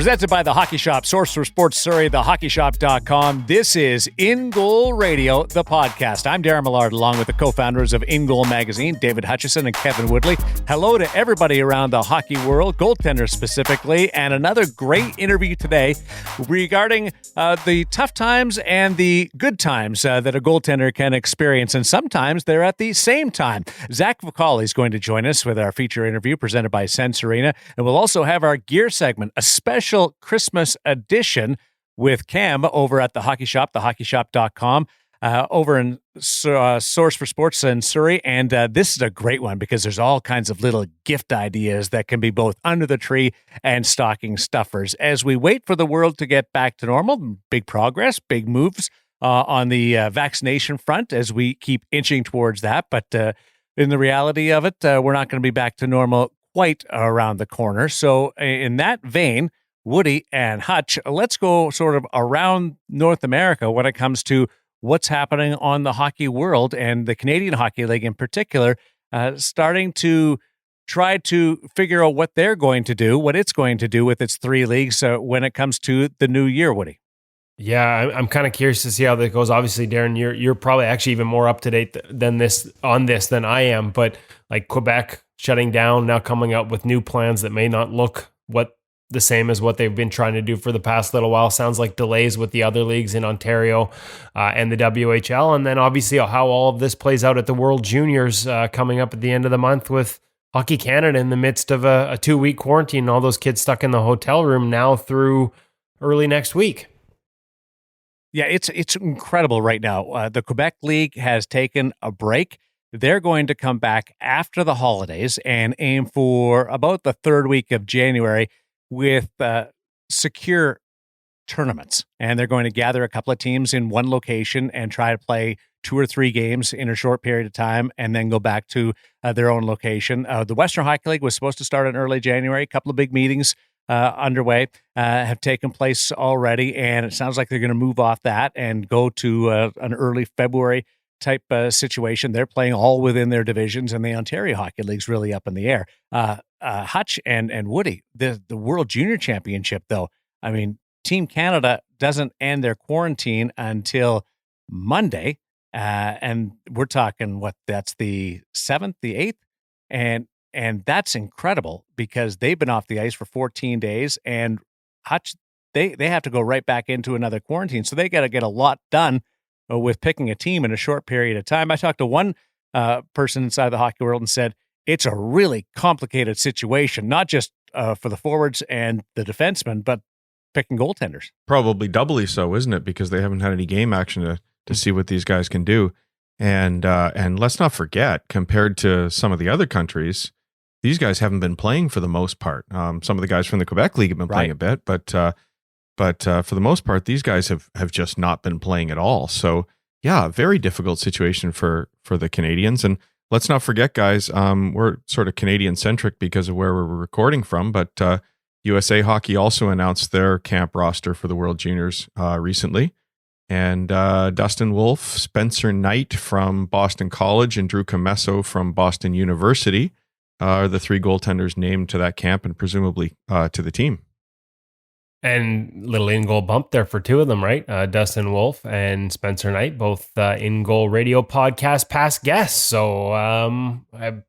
Presented by The Hockey Shop, source for sports Surrey, thehockeyshop.com. This is In Goal Radio, the podcast. I'm Darren Millard, along with the co-founders of In Goal Magazine, David Hutchison and Kevin Woodley. Hello to everybody around the hockey world, goaltenders specifically, and another great interview today regarding the tough times and the good times that a goaltender can experience, and sometimes they're at the same time. Zach Fucale is going to join us with our feature interview presented by Sense Arena, and we'll also have our gear segment, a special Christmas edition with Cam over at the Hockey Shop, thehockeyshop.com, over in Source for Sports in Surrey. And this is a great one because there's all kinds of little gift ideas that can be both under the tree and stocking stuffers. As we wait for the world to get back to normal, big progress, big moves on the vaccination front as we keep inching towards that. But in the reality of it, we're not going to be back to normal quite around the corner. So in that vein, Woody and Hutch, let's go sort of around North America when it comes to what's happening on the hockey world and the Canadian Hockey League in particular, starting to try to figure out what they're going to do, what it's going to do with its three leagues when it comes to the new year, Woody. Yeah, I'm kind of curious to see how that goes. Obviously, Darren, you're probably actually even more up to date than I am. But like Quebec shutting down, now coming up with new plans that may not look the same as what they've been trying to do for the past little while. Sounds like delays with the other leagues in Ontario and the WHL. And then obviously how all of this plays out at the World Juniors coming up at the end of the month with Hockey Canada in the midst of a 2-week quarantine, all those kids stuck in the hotel room now through early next week. Yeah, it's incredible right now. The Quebec League has taken a break. They're going to come back after the holidays and aim for about the third week of January with secure tournaments. And they're going to gather a couple of teams in one location and try to play 2 or 3 games in a short period of time and then go back to their own location. The Western Hockey League was supposed to start in early January. A couple of big meetings underway have taken place already, and it sounds like they're going to move off that and go to an early February type situation. They're playing all within their divisions, and the Ontario Hockey League's really up in the air. Hutch and Woody, the World Junior Championship, though, I mean, Team Canada doesn't end their quarantine until Monday, and we're talking that's the 7th, the 8th, and that's incredible because they've been off the ice for 14 days, and Hutch, they have to go right back into another quarantine, so they got to get a lot done with picking a team in a short period of time. I talked to one person inside the hockey world and said it's a really complicated situation, not just for the forwards and the defensemen, but picking goaltenders. Probably doubly so, isn't it? Because they haven't had any game action to see what these guys can do. And let's not forget, compared to some of the other countries, these guys haven't been playing for the most part. Some of the guys from the Quebec League have been playing a bit, but for the most part, these guys have just not been playing at all. So yeah, very difficult situation for the Canadians. And let's not forget, guys, we're sort of Canadian centric because of where we're recording from, but USA Hockey also announced their camp roster for the World Juniors recently. And Dustin Wolf, Spencer Knight from Boston College, and Drew Comesso from Boston University are the 3 goaltenders named to that camp and presumably to the team. And little in-goal bump there for 2 of them, right? Dustin Wolf and Spencer Knight, both in-goal radio podcast past guests. So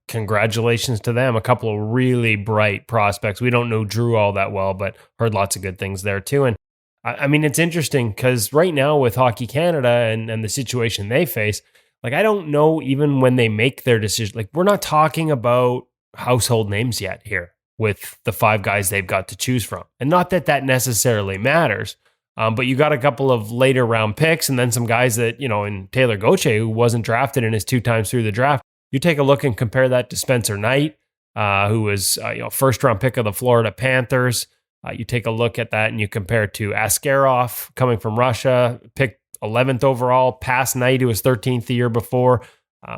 congratulations to them. A couple of really bright prospects. We don't know Drew all that well, but heard lots of good things there too. And I mean, it's interesting because right now with Hockey Canada and the situation they face, like, I don't know, even when they make their decision, like, we're not talking about household names yet here with the 5 guys they've got to choose from. And not that necessarily matters, but you got a couple of later round picks and then some guys that, in Taylor Gauthier, who wasn't drafted in his 2 times through the draft. You take a look and compare that to Spencer Knight, who was first round pick of the Florida Panthers. You take a look at that and you compare it to Askarov coming from Russia, picked 11th overall, past Knight, who was 13th the year before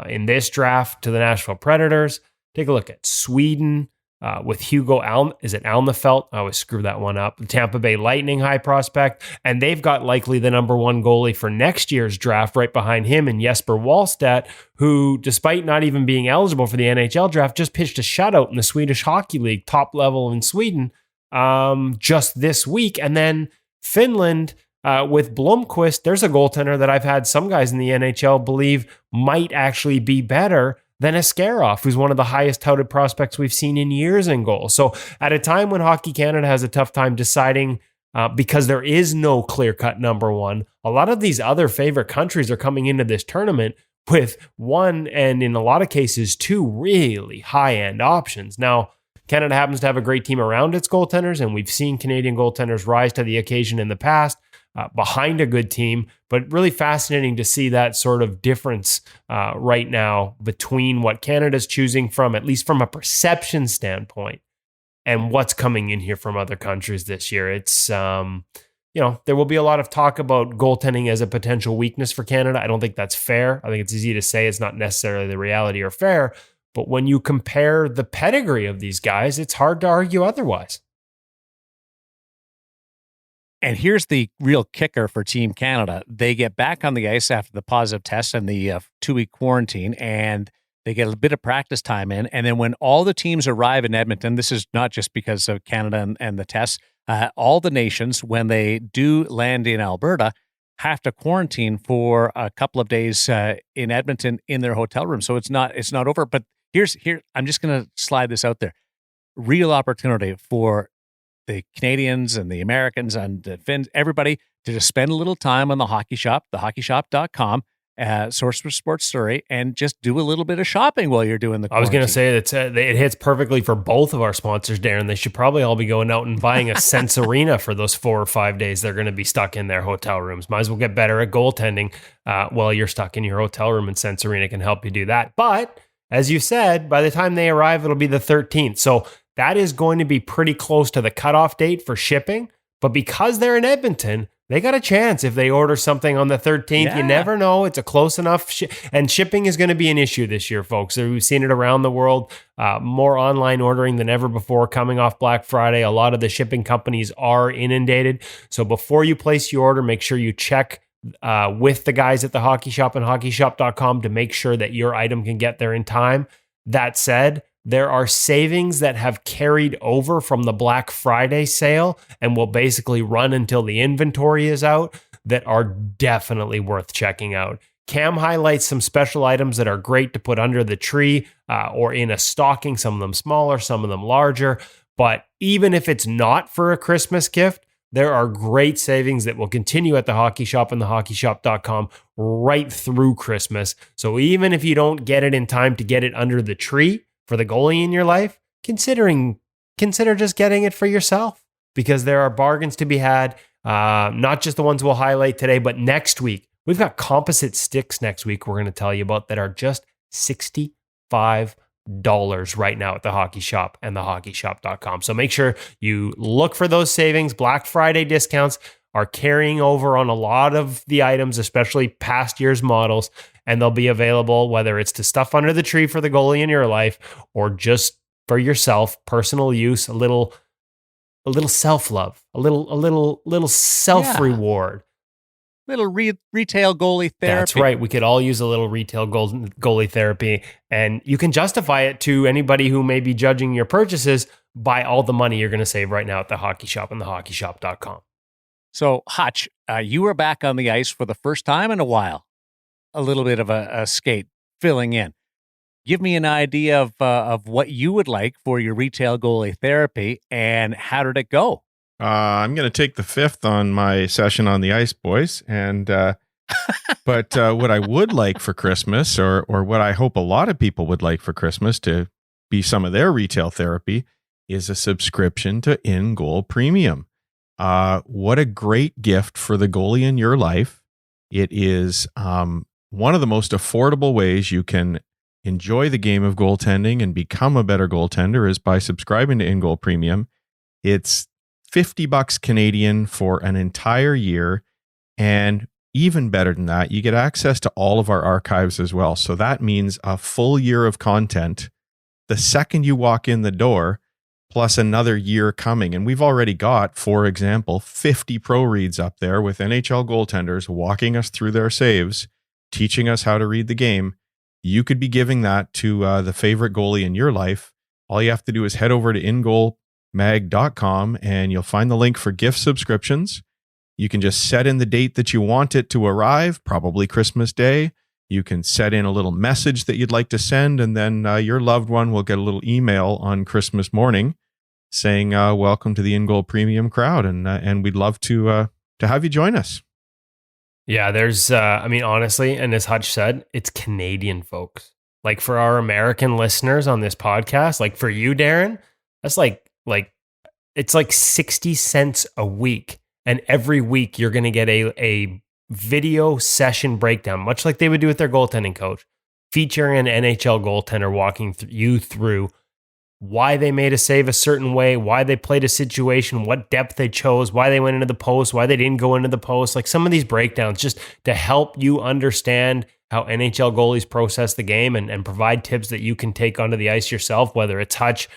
in this draft, to the Nashville Predators. Take a look at Sweden with Hugo Alnefelt. I always screw that one up. The Tampa Bay Lightning, high prospect. And they've got likely the number 1 goalie for next year's draft right behind him, and Jesper Wallstedt, who, despite not even being eligible for the NHL draft, just pitched a shutout in the Swedish Hockey League, top level in Sweden. just this week. And then Finland with Blomqvist, there's a goaltender that I've had some guys in the NHL believe might actually be better than Askarov, who's one of the highest touted prospects we've seen in years in goal. So at a time when Hockey Canada has a tough time deciding because there is no clear-cut number one, a lot of these other favorite countries are coming into this tournament with one, and in a lot of cases, two really high-end options. Now, Canada happens to have a great team around its goaltenders, and we've seen Canadian goaltenders rise to the occasion in the past behind a good team, but really fascinating to see that sort of difference right now between what Canada's choosing from, at least from a perception standpoint, and what's coming in here from other countries this year. It's, there will be a lot of talk about goaltending as a potential weakness for Canada. I don't think that's fair. I think it's easy to say it's not necessarily the reality or fair, but when you compare the pedigree of these guys, it's hard to argue otherwise. And here's the real kicker for Team Canada. They get back on the ice after the positive test and the 2-week quarantine, and they get a bit of practice time in. And then when all the teams arrive in Edmonton, this is not just because of Canada and the tests, all the nations, when they do land in Alberta, have to quarantine for a couple of days in Edmonton in their hotel room. So it's not over. But here, I'm just going to slide this out there. Real opportunity for the Canadians and the Americans and the Finns, everybody, to just spend a little time on the Hockey Shop, thehockeyshop.com, source for sports Surrey, and just do a little bit of shopping while you're doing the quarantine. I was going to say that it hits perfectly for both of our sponsors, Darren. They should probably all be going out and buying a Sense Arena for those 4 or 5 days they're going to be stuck in their hotel rooms. Might as well get better at goaltending while you're stuck in your hotel room, and Sense Arena can help you do that. But as you said, by the time they arrive, it'll be the 13th. So that is going to be pretty close to the cutoff date for shipping. But because they're in Edmonton, they got a chance if they order something on the 13th. Yeah. You never know. It's a close enough. And shipping is going to be an issue this year, folks. We've seen it around the world. More online ordering than ever before coming off Black Friday. A lot of the shipping companies are inundated. So before you place your order, make sure you check with the guys at the Hockey Shop and hockeyshop.com to make sure that your item can get there in time. That said, there are savings that have carried over from the Black Friday sale and will basically run until the inventory is out that are definitely worth checking out. Cam highlights some special items that are great to put under the tree or in a stocking, some of them smaller, some of them larger. But even if it's not for a Christmas gift, there are great savings that will continue at the Hockey Shop and thehockeyshop.com right through Christmas. So even if you don't get it in time to get it under the tree for the goalie in your life, consider just getting it for yourself, because there are bargains to be had, not just the ones we'll highlight today, but next week. We've got composite sticks next week we're going to tell you about that are just $65 right now at the Hockey Shop and thehockeyshop.com. So make sure you look for those savings. Black Friday discounts are carrying over on a lot of the items, especially past year's models, and they'll be available whether it's to stuff under the tree for the goalie in your life or just for yourself, personal use, a little self-love, a little self-reward. Little retail goalie therapy. That's right. We could all use a little retail goalie therapy, and you can justify it to anybody who may be judging your purchases by all the money you're going to save right now at the Hockey Shop and thehockeyshop.com. So, Hutch, you were back on the ice for the first time in a while. A little bit of a skate, filling in. Give me an idea of what you would like for your retail goalie therapy, and how did it go? I'm going to take the 5th on my session on the ice, boys. And but what I would like for Christmas, or what I hope a lot of people would like for Christmas to be some of their retail therapy, is a subscription to In Goal Premium. What a great gift for the goalie in your life. It is one of the most affordable ways you can enjoy the game of goaltending and become a better goaltender is by subscribing to In Goal Premium. It's $50 Canadian for an entire year. And even better than that, you get access to all of our archives as well. So that means a full year of content the second you walk in the door, plus another year coming. And we've already got, for example, 50 pro reads up there with NHL goaltenders walking us through their saves, teaching us how to read the game. You could be giving that to the favorite goalie in your life. All you have to do is head over to In Goal, inglemag.com, and you'll find the link for gift subscriptions. You can just set in the date that you want it to arrive, probably Christmas Day. You can set in a little message that you'd like to send, and then your loved one will get a little email on Christmas morning saying, welcome to the In Goal Premium crowd, and we'd love to have you join us. Yeah, there's, honestly, and as Hutch said, it's Canadian folks. Like for our American listeners on this podcast, like for you, Darren, that's like it's like 60 cents a week. And every week you're going to get a video session breakdown, much like they would do with their goaltending coach, featuring an NHL goaltender walking you through why they made a save a certain way, why they played a situation, what depth they chose, why they went into the post, why they didn't go into the post. Like some of these breakdowns just to help you understand how NHL goalies process the game and provide tips that you can take onto the ice yourself, whether it's Hutch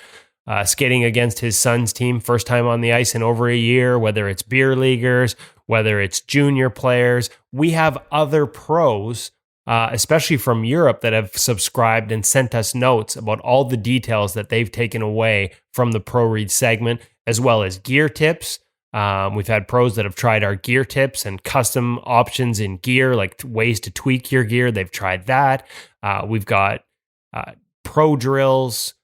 skating against his son's team, first time on the ice in over a year, whether it's beer leaguers, whether it's junior players. We have other pros, especially from Europe, that have subscribed and sent us notes about all the details that they've taken away from the Pro Read segment, as well as gear tips. We've had pros that have tried our gear tips and custom options in gear, like ways to tweak your gear. They've tried that. We've got pro drills,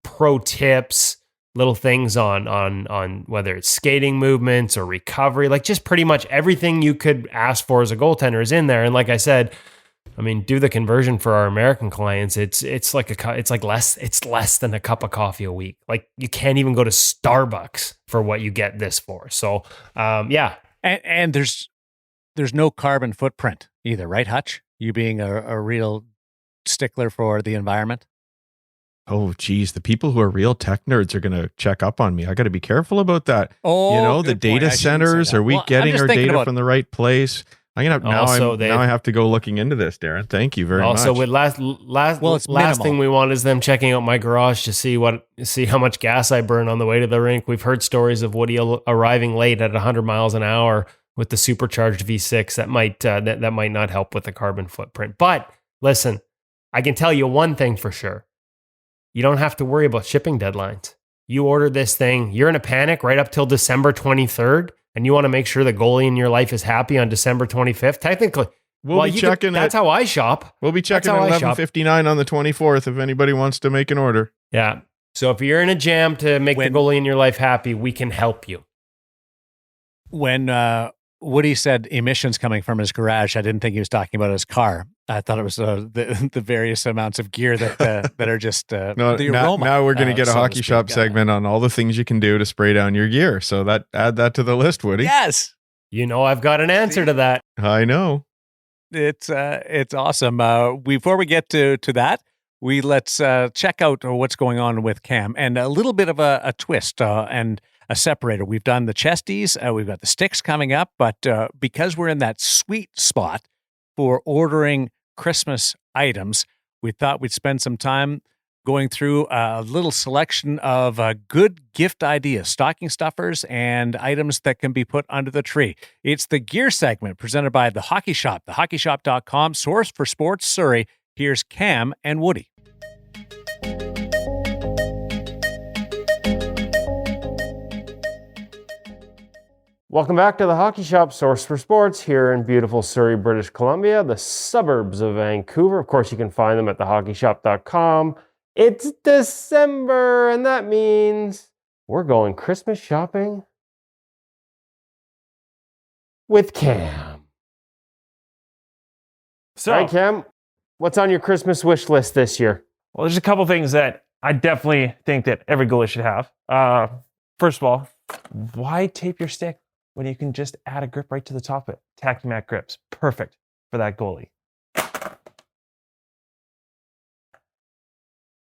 pro tips, little things on whether it's skating movements or recovery, like just pretty much everything you could ask for as a goaltender is in there. And like I said, I mean, do the conversion for our American clients. It's less than a cup of coffee a week. Like you can't even go to Starbucks for what you get this for. So, yeah. And there's no carbon footprint either, right, Hutch? You being a real stickler for the environment. Oh, geez. The people who are real tech nerds are going to check up on me. I got to be careful about that. Oh, the data centers, are we getting our data from the right place? Now I have to go looking into this, Darren. Thank you very much. Also, with last thing we want is them checking out my garage to see how much gas I burn on the way to the rink. We've heard stories of Woody arriving late at 100 miles an hour with the supercharged V6. That might not help with the carbon footprint. But listen, I can tell you one thing for sure: you don't have to worry about shipping deadlines. You order this thing, you're in a panic right up till December 23rd. And you want to make sure the goalie in your life is happy on December 25th. Technically, that's how I shop. We'll be checking at 11:59 on the 24th if anybody wants to make an order. Yeah. So if you're in a jam to make the goalie in your life happy, we can help you. When Woody said emissions coming from his garage, I didn't think he was talking about his car. I thought it was the various amounts of gear that are just the aroma. Now we're going to get a hockey shop segment on all the things you can do to spray down your gear. So add that to the list, Woody. Yes. I've got an answer to that. I know. It's awesome. Before we get to that, let's check out what's going on with Cam and a little bit of a twist and a separator. We've done the chesties, we've got the sticks coming up, but because we're in that sweet spot for ordering Christmas items, we thought we'd spend some time going through a little selection of good gift ideas, stocking stuffers, and items that can be put under the tree. It's the gear segment presented by The Hockey Shop, thehockeyshop.com, source for sports Surrey. Here's Cam and Woody. Welcome back to the Hockey Shop, source for sports, here in beautiful Surrey, British Columbia, the suburbs of Vancouver. Of course, you can find them at thehockeyshop.com. It's December, and that means we're going Christmas shopping with Cam. So, all right, Cam, what's on your Christmas wish list this year? Well, there's a couple things that I definitely think that every goalie should have. First of all, why tape your stick when you can just add a grip right to the top of it? Tacky Mat grips, perfect for that goalie.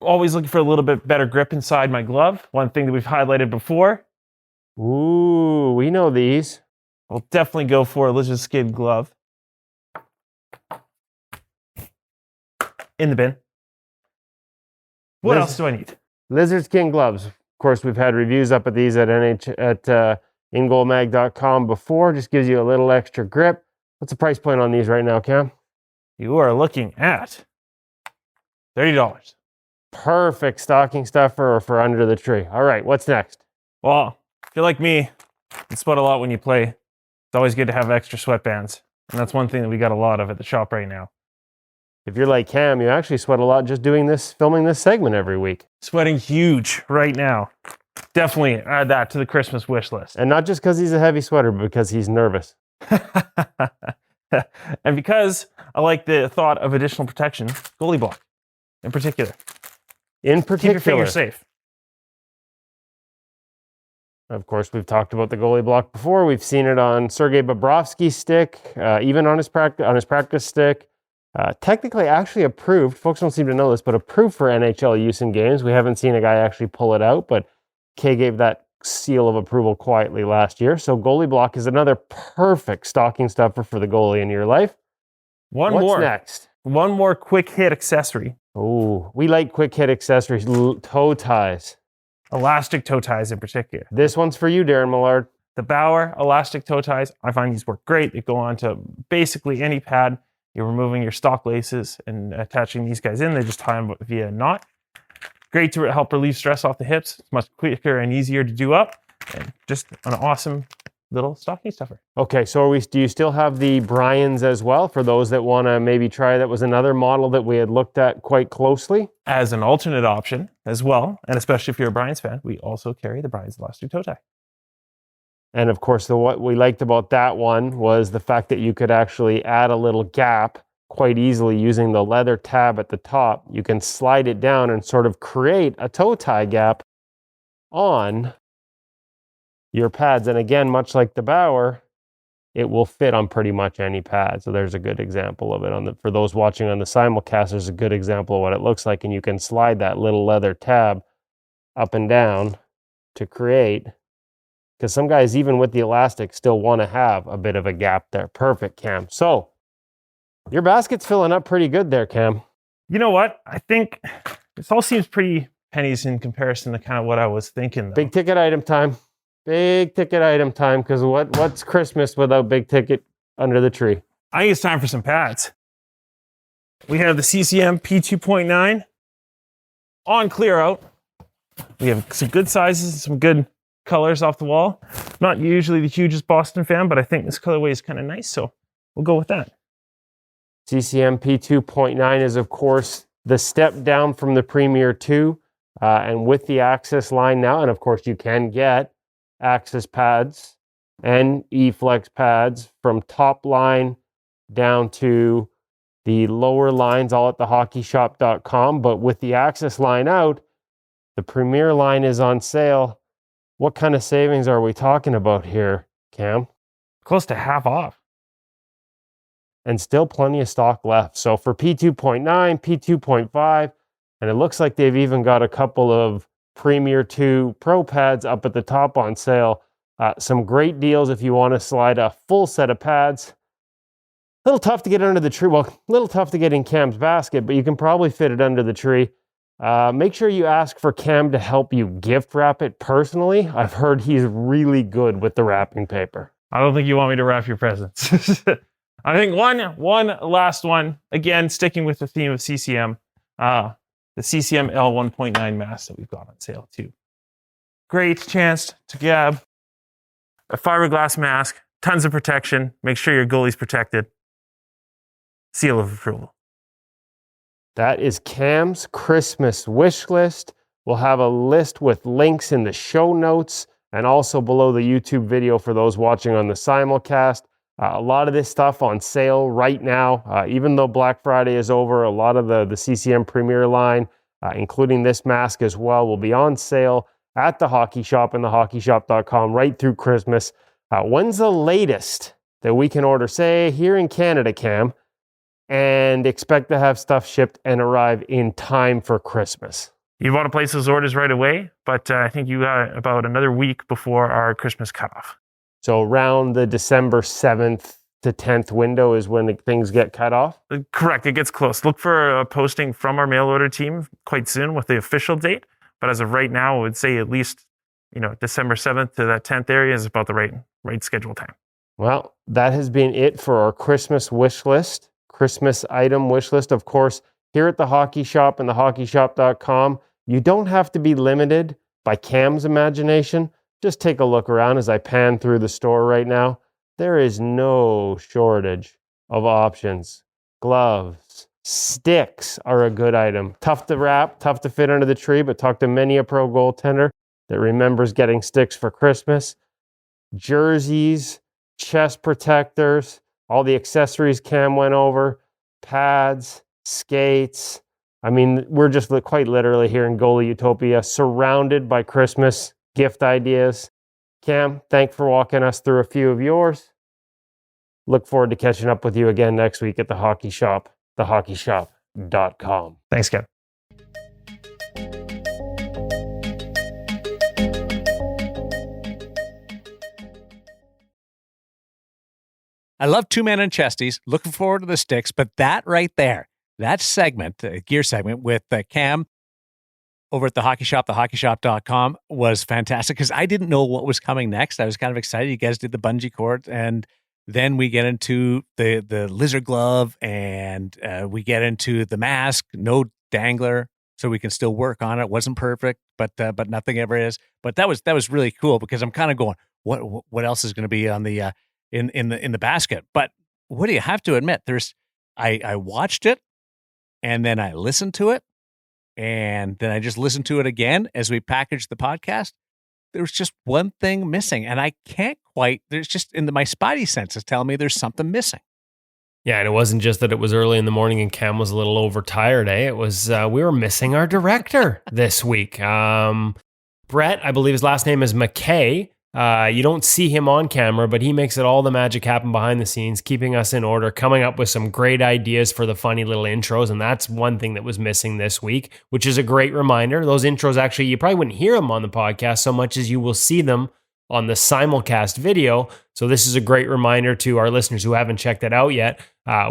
Always looking for a little bit better grip inside my glove. One thing that we've highlighted before. Ooh, we know these. We'll definitely go for a lizard skin glove. In the bin. What else do I need? Lizard skin gloves. Of course, we've had reviews up at these at ingoalmag.com before. Just gives you a little extra grip. What's the price point on these right now, Cam? You are looking at $30. Perfect stocking stuffer or for under the tree. All right, what's next? Well, if you're like me, you sweat a lot when you play. It's always good to have extra sweatbands. And that's one thing that we got a lot of at the shop right now. If you're like Cam, you actually sweat a lot just filming this segment every week. Sweating huge right now. Definitely add that to the Christmas wish list. And not just because he's a heavy sweater, but because he's nervous. And because I like the thought of additional protection, goalie block in particular. Keep your fingers safe. Of course, we've talked about the goalie block before. We've seen it on Sergei Bobrovsky's stick, even on his practice stick. Technically, actually approved. Folks don't seem to know this, but approved for NHL use in games. We haven't seen a guy actually pull it out, but Kay gave that seal of approval quietly last year. So goalie block is another perfect stocking stuffer for the goalie in your life. What's next? One more quick hit accessory. Oh, we like quick hit accessories. Toe ties. Elastic toe ties in particular. This one's for you, Darren Millard. The Bauer elastic toe ties, I find these work great. They go on to basically any pad. You're removing your stock laces and attaching these guys in. They just tie them via a knot. Great to help relieve stress off the hips. It's much quicker and easier to do up. And just an awesome little stocking stuffer. Okay, so do you still have the Bryans as well for those that want to maybe try? That was another model that we had looked at quite closely. As an alternate option as well, and especially if you're a Bryans fan, we also carry the Bryans elastic toe tie. And of course, what we liked about that one was the fact that you could actually add a little gap quite easily using the leather tab at the top. You can slide it down and sort of create a toe tie gap on your pads. And again, much like the Bauer, it will fit on pretty much any pad. So there's a good example of it for those watching on the simulcast. There's a good example of what it looks like, and you can slide that little leather tab up and down to create. Because some guys, even with the elastic, still want to have a bit of a gap there. Perfect, Cam. So your basket's filling up pretty good there, Cam. You know what? I think this all seems pretty pennies in comparison to kind of what I was thinking, though. Big ticket item time. Big ticket item time. Because what's Christmas without big ticket under the tree? I think it's time for some pads. We have the CCM P2.9 on clear out. We have some good sizes, some good colors off the wall. Not usually the hugest Boston fan, but I think this colorway is kind of nice, so we'll go with that. CCM P2.9 is, of course, the step down from the Premier 2, and with the Access line now, and of course you can get Access pads and E-Flex pads from top line down to the lower lines, all at thehockeyshop.com. But with the Access line out, the Premier line is on sale. What kind of savings are we talking about here, Cam? Close to half off. And still plenty of stock left. So for P2.9, P2.5, and it looks like they've even got a couple of Premier 2 Pro pads up at the top on sale. Some great deals if you want to slide a full set of pads. A little tough to get under the tree. Well, a little tough to get in Cam's basket, but you can probably fit it under the tree. Make sure you ask for Cam to help you gift wrap it personally. I've heard he's really good with the wrapping paper. I don't think you want me to wrap your presents. I think one last one, again, sticking with the theme of CCM, the CCM L1.9 mask that we've got on sale too. Great chance to grab a fiberglass mask, tons of protection, make sure your goalie's protected. Seal of approval. That is Cam's Christmas wish list. We'll have a list with links in the show notes and also below the YouTube video for those watching on the simulcast. A lot of this stuff on sale right now. Even though Black Friday is over, a lot of the CCM Premier line, including this mask as well, will be on sale at the Hockey Shop and thehockeyshop.com right through Christmas. When's the latest that we can order, say, here in Canada, Cam, and expect to have stuff shipped and arrive in time for Christmas? You want to place those orders right away, but I think you got about another week before our Christmas cutoff. So around the December 7th to 10th window is when things get cut off? Correct. It gets close. Look for a posting from our mail order team quite soon with the official date. But as of right now, I would say at least, December 7th to that 10th area is about the right schedule time. Well, that has been it for our Christmas wish list, Christmas item wish list. Of course, here at the Hockey Shop and thehockeyshop.com, you don't have to be limited by Cam's imagination. just take a look around as I pan through the store right now. There is no shortage of options. Gloves, sticks are a good item. Tough to wrap, tough to fit under the tree, but talk to many a pro goaltender that remembers getting sticks for Christmas. Jerseys, chest protectors, all the accessories Cam went over, pads, skates. I mean, we're just quite literally here in Goalie Utopia, surrounded by Christmas gift ideas. Cam, thanks for walking us through a few of yours. Look forward to catching up with you again next week at the Hockey Shop, thehockeyshop.com. Thanks, Kev. I love Two Men and Chesties. Looking forward to the sticks, but that right there, that segment, gear segment with Cam over at the Hockey Shop, thehockeyshop.com was fantastic because I didn't know what was coming next. I was kind of excited. You guys did the bungee cord, and then we get into the lizard glove, and we get into the mask, no dangler, so we can still work on it. It wasn't perfect, but nothing ever is. But that was really cool because I'm kind of going, what else is going to be on the in the basket? But what do you have to admit? I watched it, and then I listened to it, and then I just listened to it again as we packaged the podcast. There's just one thing missing, and I can't quite. There's just my spidey senses telling me there's something missing. Yeah, and it wasn't just that it was early in the morning and Cam was a little overtired. It was we were missing our director this week. Brett, I believe his last name is McKay. You don't see him on camera, but he makes it all the magic happen behind the scenes, keeping us in order, coming up with some great ideas for the funny little intros. And that's one thing that was missing this week, which is a great reminder. Those intros, actually, you probably wouldn't hear them on the podcast so much as you will see them on the simulcast video. So this is a great reminder to our listeners who haven't checked it out yet.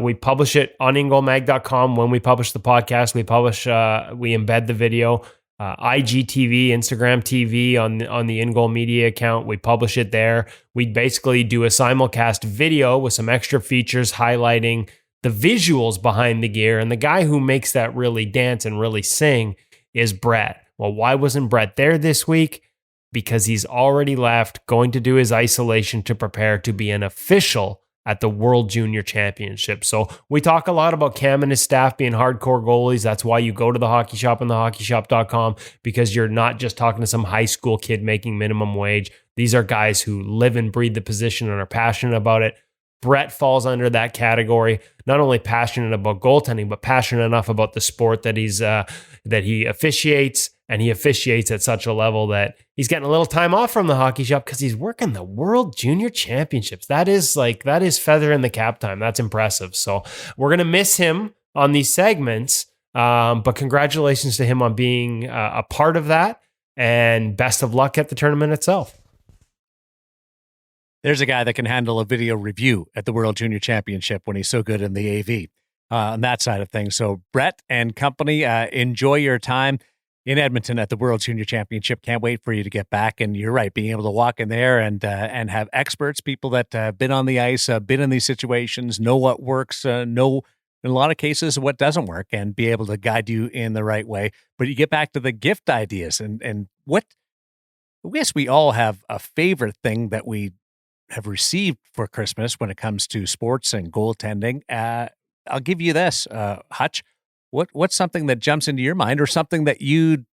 We publish it on ingoalmag.com. When we publish the podcast, we embed the video. IGTV, Instagram TV on the InGoal Media account. We publish it there. We basically do a simulcast video with some extra features highlighting the visuals behind the gear. And the guy who makes that really dance and really sing is Brett. Well, why wasn't Brett there this week? Because he's already left, going to do his isolation to prepare to be an official at the World Junior Championship. So we talk a lot about Cam and his staff being hardcore goalies. That's why you go to the Hockey Shop and thehockeyshop.com, because you're not just talking to some high school kid making minimum wage. These are guys who live and breathe the position and are passionate about it. Brett falls under that category, not only passionate about goaltending, but passionate enough about the sport that he officiates, and he officiates at such a level that he's getting a little time off from the Hockey Shop because he's working the World Junior Championships. That is feather in the cap time. That's impressive. So we're going to miss him on these segments, but congratulations to him on being a part of that, and best of luck at the tournament itself. There's a guy that can handle a video review at the World Junior Championship when he's so good in the AV on that side of things. So Brett and company, enjoy your time in Edmonton at the World Junior Championship. Can't wait for you to get back. And you're right, being able to walk in there and have experts, people that have been on the ice, been in these situations, know what works, know in a lot of cases what doesn't work, and be able to guide you in the right way. But you get back to the gift ideas and what I guess we all have a favorite thing that we have received for Christmas when it comes to sports and goaltending. I'll give you this, Hutch. What's something that jumps into your mind, or something that you'd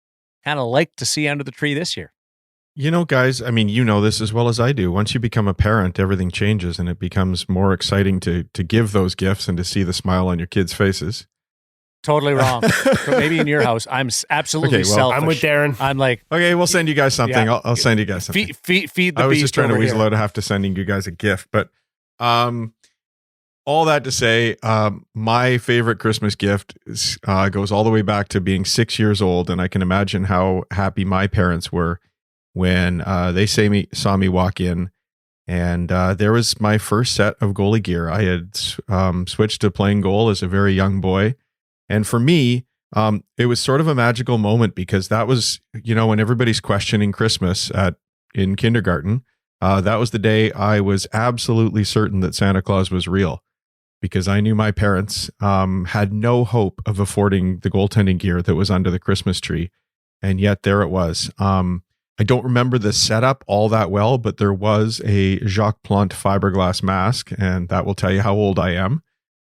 kind of like to see under the tree this year? You know, guys, I mean, you know this as well as I do. Once you become a parent, everything changes, and it becomes more exciting to give those gifts and to see the smile on your kids' faces. Totally wrong. So maybe in your house, I'm absolutely selfish. I'm with Darren. I'm like, okay, we'll send you guys something. Yeah. I'll send you guys something. Feed the I was beast just trying to over weasel here. out of have to sending you guys a gift, but all that to say, my favorite Christmas gift goes all the way back to being 6 years old, and I can imagine how happy my parents were when they saw me walk in, and there was my first set of goalie gear. I had switched to playing goal as a very young boy, and for me, it was sort of a magical moment, because that was, when everybody's questioning Christmas in kindergarten, that was the day I was absolutely certain that Santa Claus was real, because I knew my parents had no hope of affording the goaltending gear that was under the Christmas tree. And yet there it was. I don't remember the setup all that well, but there was a Jacques Plante fiberglass mask, and that will tell you how old I am,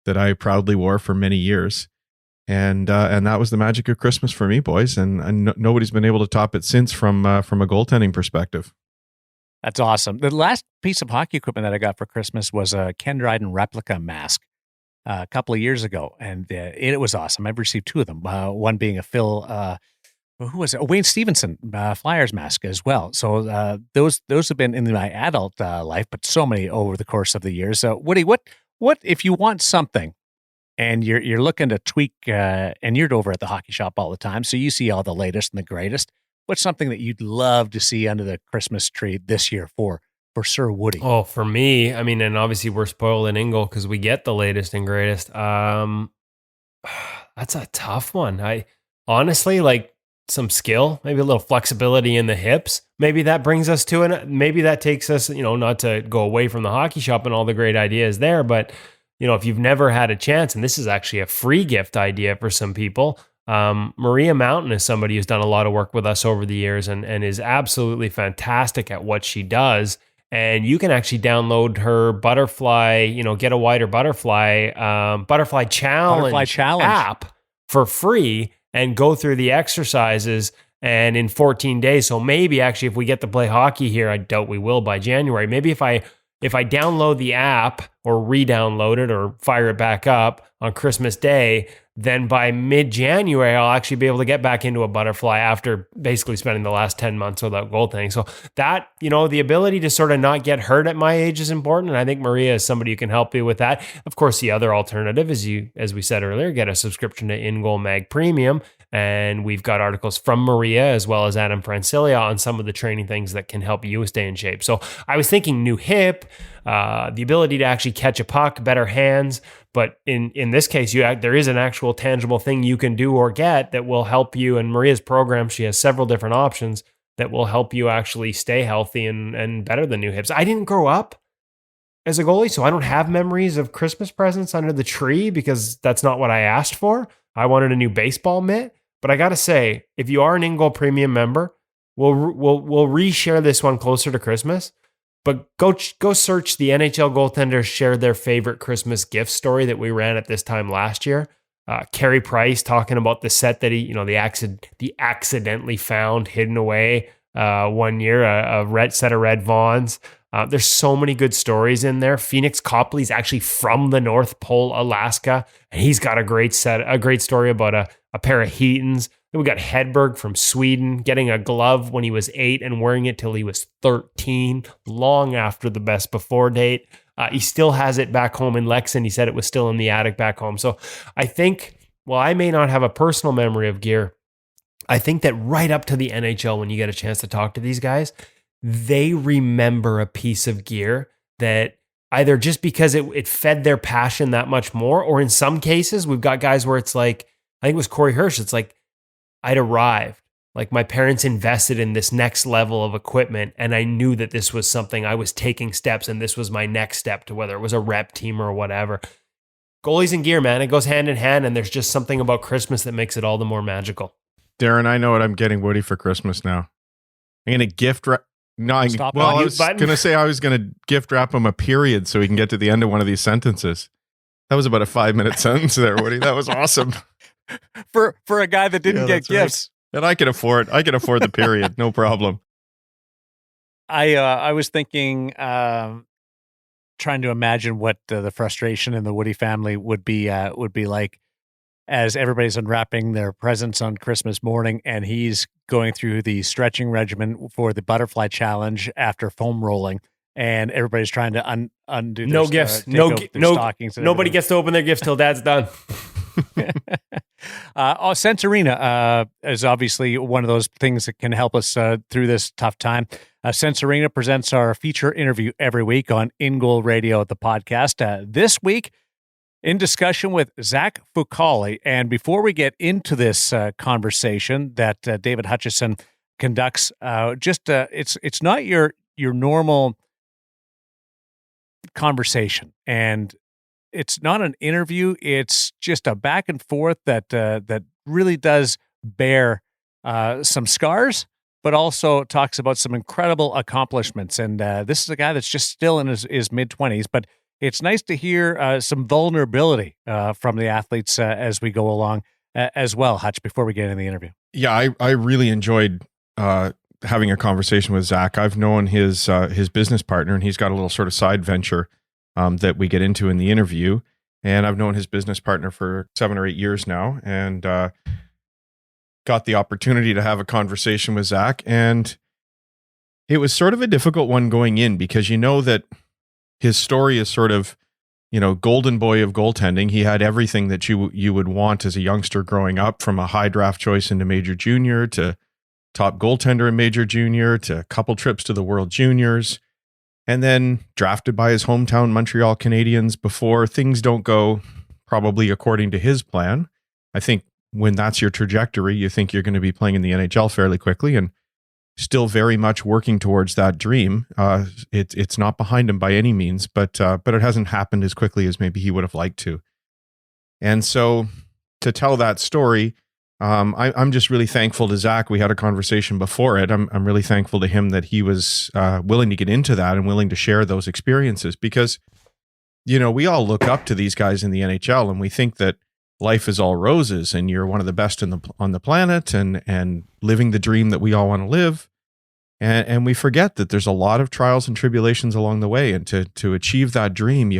that I proudly wore for many years. And that was the magic of Christmas for me, boys. And nobody's been able to top it since from a goaltending perspective. That's awesome. The last piece of hockey equipment that I got for Christmas was a Ken Dryden replica mask a couple of years ago, and it was awesome. I've received two of them. One being a who was it? Wayne Stevenson Flyers mask as well. So those have been in my adult life, but so many over the course of the years. So Woody, what if you want something and you're looking to tweak, and you're over at the hockey shop all the time, so you see all the latest and the greatest. What's something that you'd love to see under the Christmas tree this year for Sir Woody? Oh, for me, I mean, and obviously we're spoiled in Ingle because we get the latest and greatest. That's a tough one. I honestly like some skill, maybe a little flexibility in the hips. Maybe that brings us to it. Maybe that takes us, not to go away from the hockey shop and all the great ideas there, but if you've never had a chance, and this is actually a free gift idea for some people. Maria Mountain is somebody who's done a lot of work with us over the years and is absolutely fantastic at what she does. And you can actually download her butterfly, get a wider butterfly challenge app for free and go through the exercises and in 14 days. So maybe actually if we get to play hockey here, I doubt we will by January. Maybe if I download the app or re-download it or fire it back up on Christmas Day, then by mid-January, I'll actually be able to get back into a butterfly after basically spending the last 10 months without goaltending. So that, the ability to sort of not get hurt at my age is important. And I think Maria is somebody who can help you with that. Of course, the other alternative is as we said earlier, get a subscription to In Goal Mag Premium. And we've got articles from Maria as well as Adam Francilia on some of the training things that can help you stay in shape. So I was thinking new hip, the ability to actually catch a puck, better hands. But in this case, there is an actual tangible thing you can do or get that will help you. And Maria's program, she has several different options that will help you actually stay healthy and better than new hips. I didn't grow up as a goalie, so I don't have memories of Christmas presents under the tree because that's not what I asked for. I wanted a new baseball mitt. But I got to say, if you are an In Goal Premium member, we'll reshare this one closer to Christmas. But go search the NHL goaltenders share their favorite Christmas gift story that we ran at this time last year. Carey Price talking about the set that he, the accidentally found hidden away one year, a set of red Vaughns. There's so many good stories in there. Phoenix Copley's actually from the North Pole, Alaska, and he's got a great story about a pair of Heatons. Then we got Hedberg from Sweden getting a glove when he was 8 and wearing it till he was 13, long after the best before date. He still has it back home in Lexington. He said it was still in the attic back home. So I think, while I may not have a personal memory of gear, I think that right up to the NHL, when you get a chance to talk to these guys, they remember a piece of gear that either just because it fed their passion that much more, or in some cases, we've got guys where it's like, I think it was Corey Hirsch, it's like, I'd arrived. Like my parents invested in this next level of equipment, and I knew that this was something I was taking steps, and this was my next step to whether it was a rep team or whatever. Goalies and gear, man, it goes hand in hand, and there's just something about Christmas that makes it all the more magical. Darren, I know what I'm getting Woody for Christmas now. I'm going to gift wrap. No, I was going to say I was going to gift wrap him a period so he can get to the end of one of these sentences. That was about a 5-minute sentence there, Woody. That was awesome. For a guy that didn't get gifts. Right. And I can afford the period, no problem. I was thinking, trying to imagine what the frustration in the Woody family would be like as everybody's unwrapping their presents on Christmas morning, and he's going through the stretching regimen for the butterfly challenge after foam rolling, and everybody's trying to undo no their, gifts, their stockings. Nobody gets to open their gifts till Dad's done. Sense Arena is obviously one of those things that can help us through this tough time. Sense Arena presents our feature interview every week on In Goal Radio, the podcast. This week, in discussion with Zach Fucale. And before we get into this conversation that David Hutchison conducts, it's not your normal conversation, and it's not an interview. It's just a back and forth that really does bear some scars, but also talks about some incredible accomplishments. And this is a guy that's just still in his mid-20s, but it's nice to hear some vulnerability from the athletes as we go along as well, Hutch, before we get into the interview. Yeah, I really enjoyed having a conversation with Zach. I've known his business partner, and he's got a little sort of side venture that we get into in the interview. And I've known his business partner for 7 or 8 years now, and got the opportunity to have a conversation with Zach. And it was sort of a difficult one going in, because you know that his story is sort of, golden boy of goaltending. He had everything that you would want as a youngster growing up, from a high draft choice into Major Junior to top goaltender in Major Junior to a couple trips to the World Juniors, and then drafted by his hometown Montreal Canadiens before things don't go probably according to his plan. I think when that's your trajectory, you think you're going to be playing in the NHL fairly quickly, and still very much working towards that dream. It's not behind him by any means, but it hasn't happened as quickly as maybe he would have liked to. And so to tell that story, I'm just really thankful to Zach. We had a conversation before it. I'm really thankful to him that he was willing to get into that and willing to share those experiences, because, we all look up to these guys in the NHL, and we think that life is all roses and you're one of the best on the planet and living the dream that we all want to live. And we forget that there's a lot of trials and tribulations along the way. And to achieve that dream,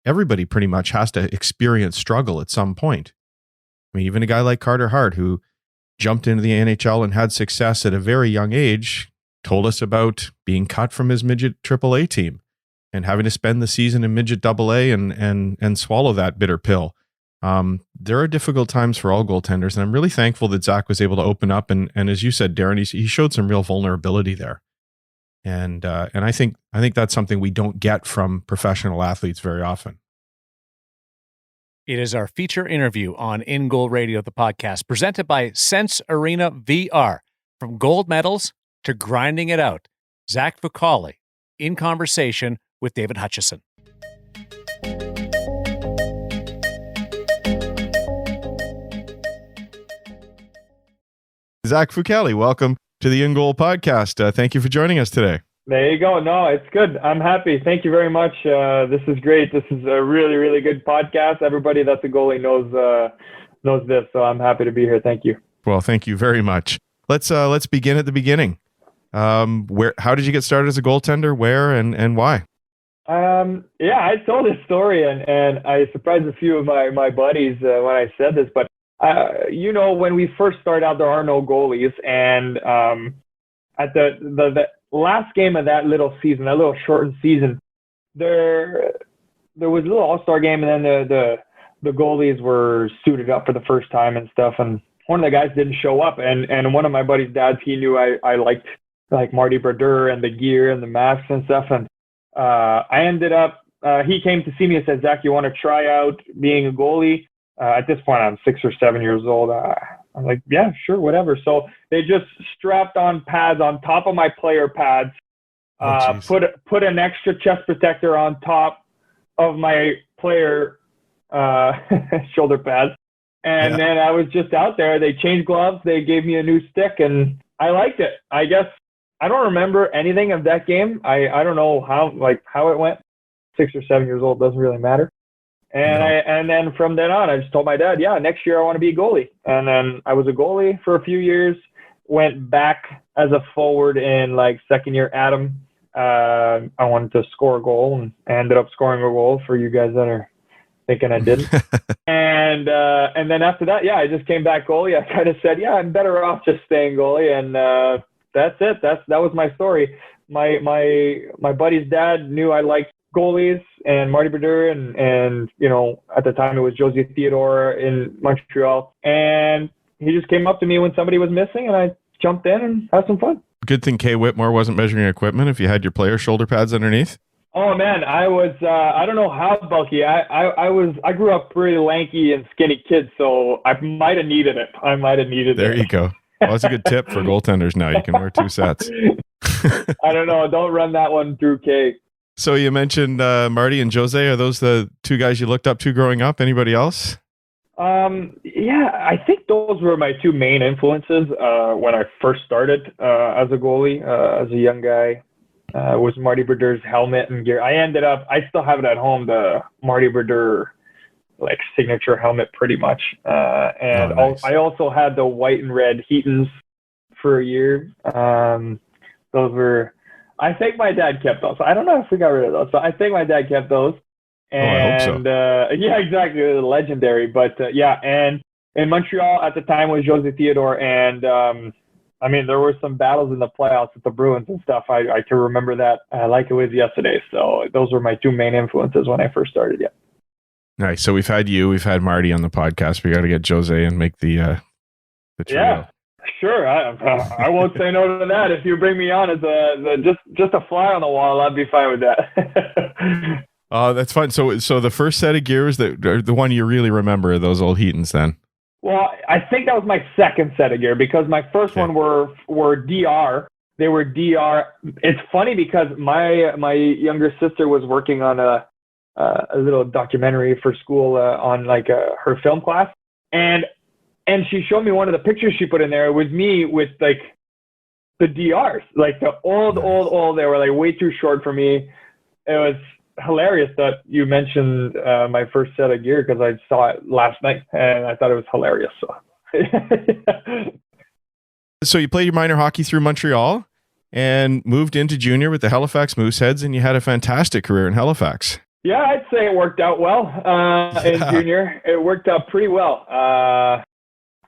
everybody pretty much has to experience struggle at some point. I mean, even a guy like Carter Hart, who jumped into the NHL and had success at a very young age, told us about being cut from his midget AAA team and having to spend the season in midget AA and swallow that bitter pill. There are difficult times for all goaltenders, and I'm really thankful that Zach was able to open up. And as you said, Darren, he showed some real vulnerability there. And I think that's something we don't get from professional athletes very often. It is our feature interview on In Goal Radio, the podcast, presented by Sense Arena VR. From gold medals to grinding it out, Zach Fucale in conversation with David Hutchison. Zach Fucale, welcome to the In Goal podcast. Thank you for joining us today. There you go. No, it's good. I'm happy. Thank you very much. This is great. This is a really, really good podcast. Everybody that's a goalie knows this, so I'm happy to be here. Thank you. Well, thank you very much. Let's begin at the beginning. How did you get started as a goaltender? Where and why? Yeah, I told this story and I surprised a few of my buddies when I said this, but when we first started out, there are no goalies, and at the last game of that little season, that little shortened season, there was a little all-star game, and then the goalies were suited up for the first time and stuff, and one of the guys didn't show up, and one of my buddy's dads, he knew I liked like Marty Brodeur and the gear and the masks and stuff, and I ended up he came to see me and said, Zach, you want to try out being a goalie? At this point, I'm 6 or 7 years old. I'm like, yeah, sure, whatever. So they just strapped on pads on top of my player pads, put an extra chest protector on top of my player shoulder pads. And then I was just out there. They changed gloves. They gave me a new stick, and I liked it. I guess I don't remember anything of that game. I don't know how it went. 6 or 7 years old, doesn't really matter. And then from then on, I just told my dad, yeah, next year I want to be a goalie. And then I was a goalie for a few years, went back as a forward in second year Adam. I wanted to score a goal and ended up scoring a goal, for you guys that are thinking I didn't. and then after that, yeah, I just came back goalie. I kind of said, yeah, I'm better off just staying goalie. And that's it. That was my story. My buddy's dad knew I liked goalies and Marty Brodeur and at the time it was Josie Theodore in Montreal, and he just came up to me when somebody was missing, and I jumped in and had some fun. Good thing Kay Whitmore wasn't measuring equipment if you had your player shoulder pads underneath. Oh man, I was I don't know how bulky. I grew up pretty lanky and skinny kid, so I might have needed it. There you go. Well, that's a good tip for goaltenders now. You can wear 2 sets. I don't know. Don't run that one through Kay. So you mentioned Marty and Jose. Are those the 2 guys you looked up to growing up? Anybody else? Yeah, I think those were my two main influences when I first started as a goalie, as a young guy. Was Marty Berdeur's helmet and gear. I still have it at home, the Marty Berdeur like signature helmet pretty much. And nice. I also had the white and red Heatons for a year. Those were, I think my dad kept those. I don't know if we got rid of those. So I think my dad kept those. I hope so. And yeah, exactly, legendary. But yeah, and in Montreal at the time was Jose Theodore, and I mean there were some battles in the playoffs with the Bruins and stuff. I can remember that like it was yesterday. So those were my two main influences when I first started. Yeah. Nice. So we've had Marty on the podcast. We got to get Jose and make the trio. Yeah. Sure, I won't say no to that. If you bring me on as just a fly on the wall, I'd be fine with that. That's fun. So the first set of gears the one you really remember are those old Heatons then? Well, I think that was my second set of gear because my first one were DR. They were DR. It's funny because my younger sister was working on a little documentary for school on like her film class, and she showed me one of the pictures she put in there. It was me with like the DRs, like the old. They were like way too short for me. It was hilarious that you mentioned my first set of gear because I saw it last night and I thought it was hilarious. So you played your minor hockey through Montreal and moved into junior with the Halifax Mooseheads, and you had a fantastic career in Halifax. Yeah, I'd say it worked out well in junior. It worked out pretty well.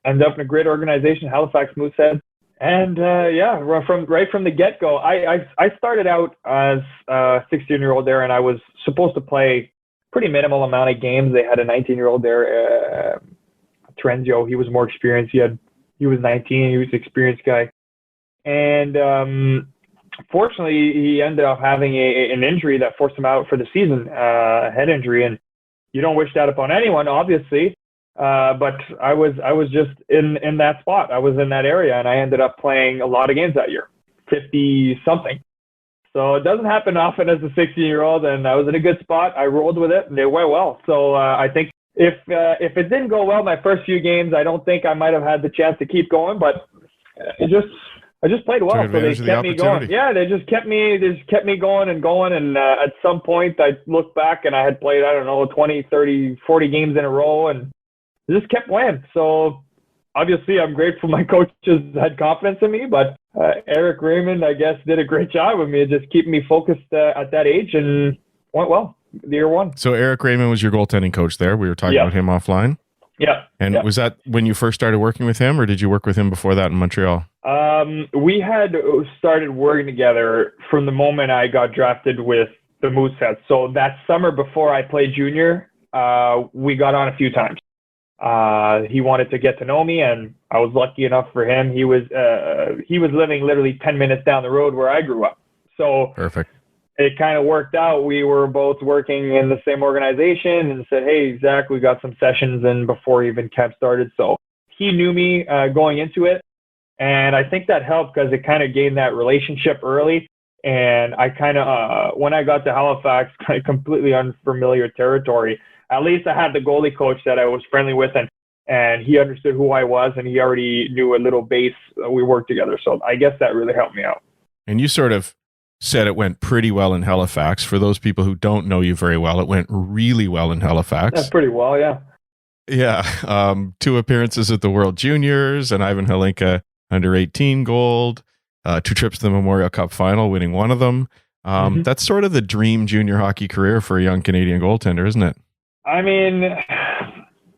Ended up in a great organization, Halifax Mooseheads. And yeah, right from the get-go, I started out as a 16-year-old there, and I was supposed to play pretty minimal amount of games. They had a 19-year-old there, Trenzio. He was more experienced. He was 19. He was an experienced guy. And fortunately, he ended up having an injury that forced him out for the season, a head injury. And you don't wish that upon anyone, obviously. But I was just in that spot. I was in that area, and I ended up playing a lot of games that year, 50 something. So it doesn't happen often as a 16-year-old, and I was in a good spot. I rolled with it, and it went well. So I think if it didn't go well my first few games, I don't think I might have had the chance to keep going. But I just played well, so they kept me going. Yeah, they just kept me going and going. And at some point, I looked back, and I had played 20, 30, 40 games in a row, and just kept playing. So obviously I'm grateful my coaches had confidence in me, but Eric Raymond, I guess, did a great job with me, just keeping me focused at that age, and went well the year one. So Eric Raymond was your goaltending coach there. We were talking about him offline. Yeah. And was that when you first started working with him, or did you work with him before that in Montreal? We had started working together from the moment I got drafted with the Mooseheads. So that summer before I played junior, we got on a few times. He wanted to get to know me, and I was lucky enough for him. He was living literally 10 minutes down the road where I grew up. So perfect. It kind of worked out. We were both working in the same organization, and said, "Hey, Zach, we got some sessions in before even camp started." So he knew me going into it, and I think that helped because it kind of gained that relationship early. And I kind of, when I got to Halifax, kind of completely unfamiliar territory. At least I had the goalie coach that I was friendly with, and he understood who I was, and he already knew a little base. We worked together. So I guess that really helped me out. And you sort of said it went pretty well in Halifax. For those people who don't know you very well, it went really well in Halifax. That's pretty well, yeah. Yeah. 2 appearances at the World Juniors, and Ivan Halinka under 18 gold, 2 trips to the Memorial Cup final, winning one of them. That's sort of the dream junior hockey career for a young Canadian goaltender, isn't it? I mean,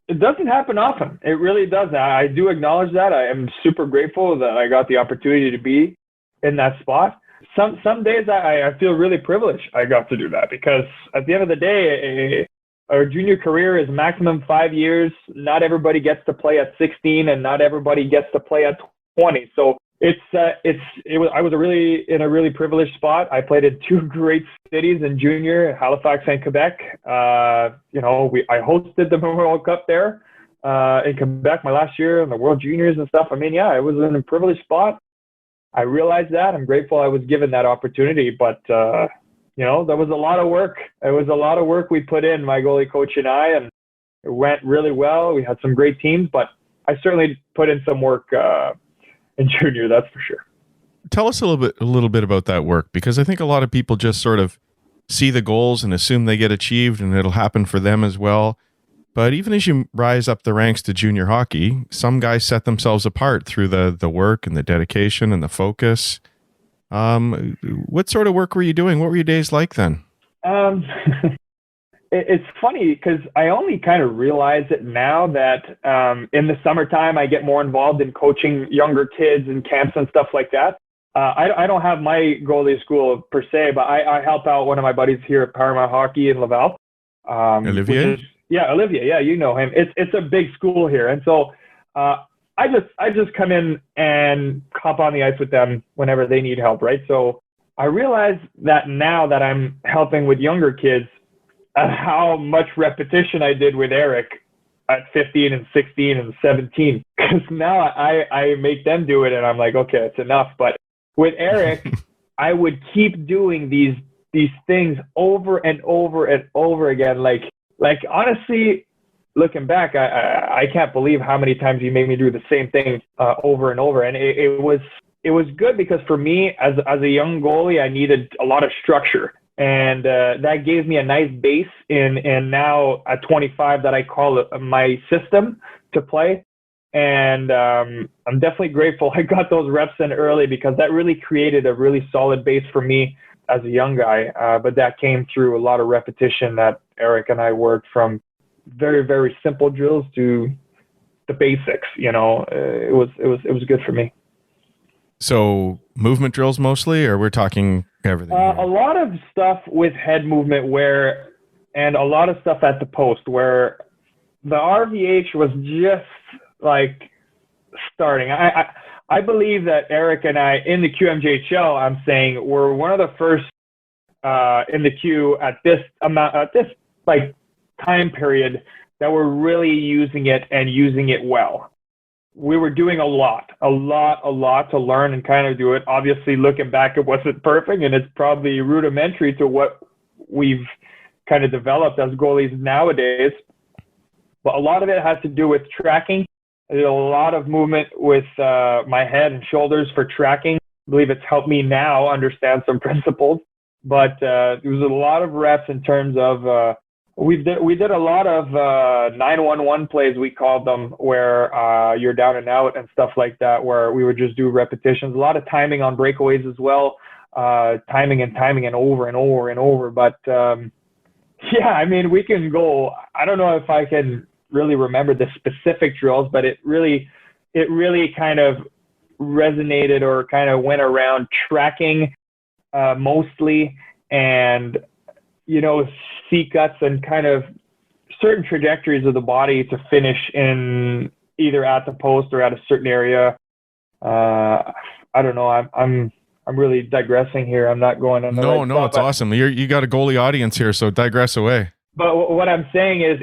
it doesn't happen often. It really does. I do acknowledge that. I am super grateful that I got the opportunity to be in that spot. Some days I feel really privileged I got to do that, because at the end of the day, our junior career is maximum 5 years. Not everybody gets to play at 16, and not everybody gets to play at 20. So I was in a really privileged spot. I played in 2 great cities in junior, Halifax and Quebec. I hosted the Memorial Cup there in Quebec my last year, and the World Juniors and stuff. I mean, yeah, I was in a privileged spot. I realized that. I'm grateful I was given that opportunity, but there was a lot of work. It was a lot of work we put in, my goalie coach and I, and It went really well. We had some great teams, but I certainly put in some work in junior, that's for sure. Tell us a little bit about that work, because I think a lot of people just sort of see the goals and assume they get achieved and it'll happen for them as well. But even as you rise up the ranks to junior hockey, some guys set themselves apart through the work and the dedication and the focus. What sort of work were you doing? What were your days like then? It's funny because I only kind of realize it now that in the summertime, I get more involved in coaching younger kids and camps and stuff like that. I don't have my goalie school per se, but I help out one of my buddies here at Paramount Hockey in Laval. Olivier? Olivier. Yeah, you know him. It's a big school here. And so I just come in and hop on the ice with them whenever they need help, right? So I realize that now that I'm helping with younger kids, how much repetition I did with Eric at 15 and 16 and 17. Because now I make them do it and I'm like, okay, it's enough. But with Eric, I would keep doing these things over and over and over again. Like honestly, looking back, I can't believe how many times he made me do the same thing over and over. And it was good because for me as a young goalie, I needed a lot of structure. And that gave me a nice base in now at 25 that I call it my system to play. And I'm definitely grateful I got those reps in early because that really created a really solid base for me as a young guy. But that came through a lot of repetition that Eric and I worked from very, very simple drills to the basics. You know, it was good for me. So movement drills mostly, or we're talking everything? A lot of stuff with head movement and a lot of stuff at the post where the RVH was just like starting. I believe that Eric and I in the QMJHL, I'm saying, were one of the first in the Q at this like time period that were really using it and using it well. We were doing a lot to learn and kind of do it. Obviously, looking back, it wasn't perfect, and it's probably rudimentary to what we've kind of developed as goalies nowadays. But a lot of it has to do with tracking. I did a lot of movement with my head and shoulders for tracking. I believe it's helped me now understand some principles. But there was a lot of reps in terms of we did a lot of 9-1-1 plays, we called them, where you're down and out and stuff like that, where we would just do repetitions. A lot of timing on breakaways as well, timing and over and over and over. But yeah, I mean, we can go. I don't know if I can really remember the specific drills, but it really kind of resonated or kind of went around tracking mostly, and you know, C-cuts and kind of certain trajectories of the body to finish in either at the post or at a certain area. I don't know. I'm really digressing here. I'm not going on the right No, it's awesome. You got a goalie audience here, so digress away. But what I'm saying is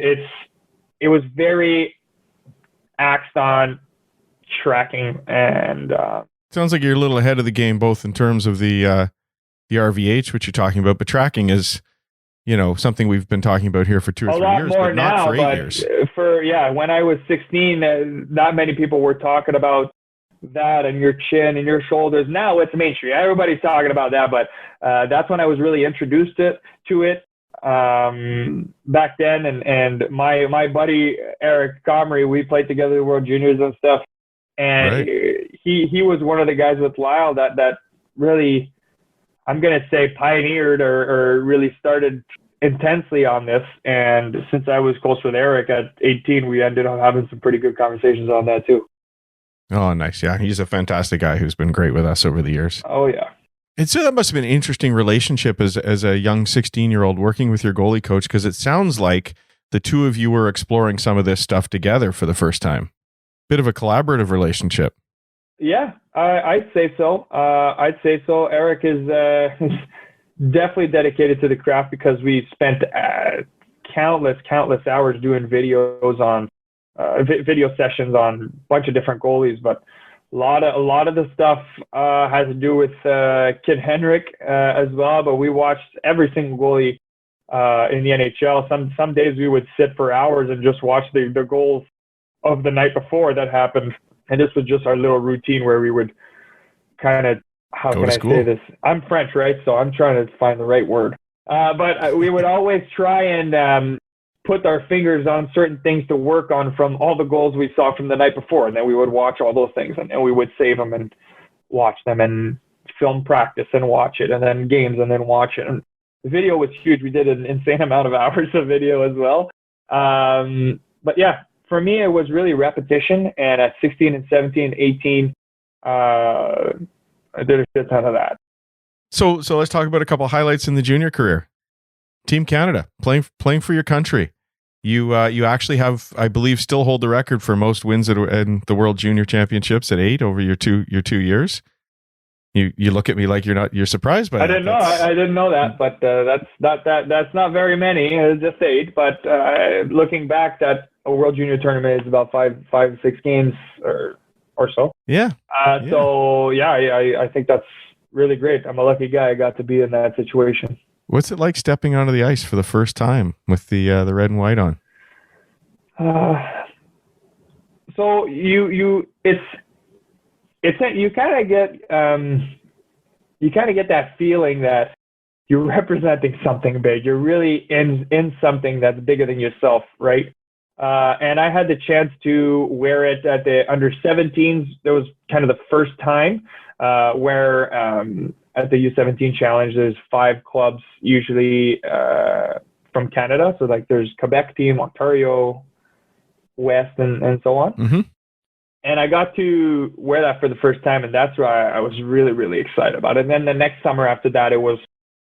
it was very axed on tracking and sounds like you're a little ahead of the game, both in terms of the RVH, which you're talking about, but tracking is, you know, something we've been talking about here for 2 or 3 years, but not for 8 years. When I was 16, not many people were talking about that and your chin and your shoulders. Now it's mainstream. Everybody's talking about that, but that's when I was really introduced to it back then. And my buddy Eric Comrie, we played together the World Juniors and stuff, and right. he was one of the guys with Lyle that really, I'm going to say, pioneered or really started intensely on this. And since I was close with Eric at 18, we ended up having some pretty good conversations on that too. Oh, nice. Yeah, he's a fantastic guy who's been great with us over the years. Oh, yeah. And so that must have been an interesting relationship as a young 16-year-old working with your goalie coach, because it sounds like the two of you were exploring some of this stuff together for the first time. Bit of a collaborative relationship. Yeah, I'd say so. Eric is definitely dedicated to the craft because we spent countless hours doing videos on video sessions on a bunch of different goalies. But a lot of the stuff has to do with Kid Henrik as well. But we watched every single goalie in the NHL. Some days we would sit for hours and just watch the goals of the night before that happened. And this was just our little routine where we would kind of, how can I say this? I'm French, right? So I'm trying to find the right word. But we would always try and put our fingers on certain things to work on from all the goals we saw from the night before. And then we would watch all those things, and then we would save them and watch them, and film practice and watch it, and then games and then watch it. And the video was huge. We did an insane amount of hours of video as well. But yeah, for me, it was really repetition. And at 16 and 17, 18, I did a shit ton of that. So let's talk about a couple of highlights in the junior career. Team Canada, playing for your country. You actually have, I believe, still hold the record for most wins in the World Junior Championships at 8 over your two years. You look at me like you're surprised by that. I didn't know that, but that's not very many. It's just 8. But looking back, that a World Junior tournament is about 5, 6 games or so. Yeah. So I think that's really great. I'm a lucky guy. I got to be in that situation. What's it like stepping onto the ice for the first time with the red and white on? So you kind of get that feeling that you're representing something big. You're really in something that's bigger than yourself, right? And I had the chance to wear it at the under 17s. That was kind of the first time where at the U17 Challenge, there's 5 clubs usually from Canada. So like there's Quebec team, Ontario, West, and so on. Mm-hmm. And I got to wear that for the first time, and that's why I was really, really excited about it. And then the next summer after that, it was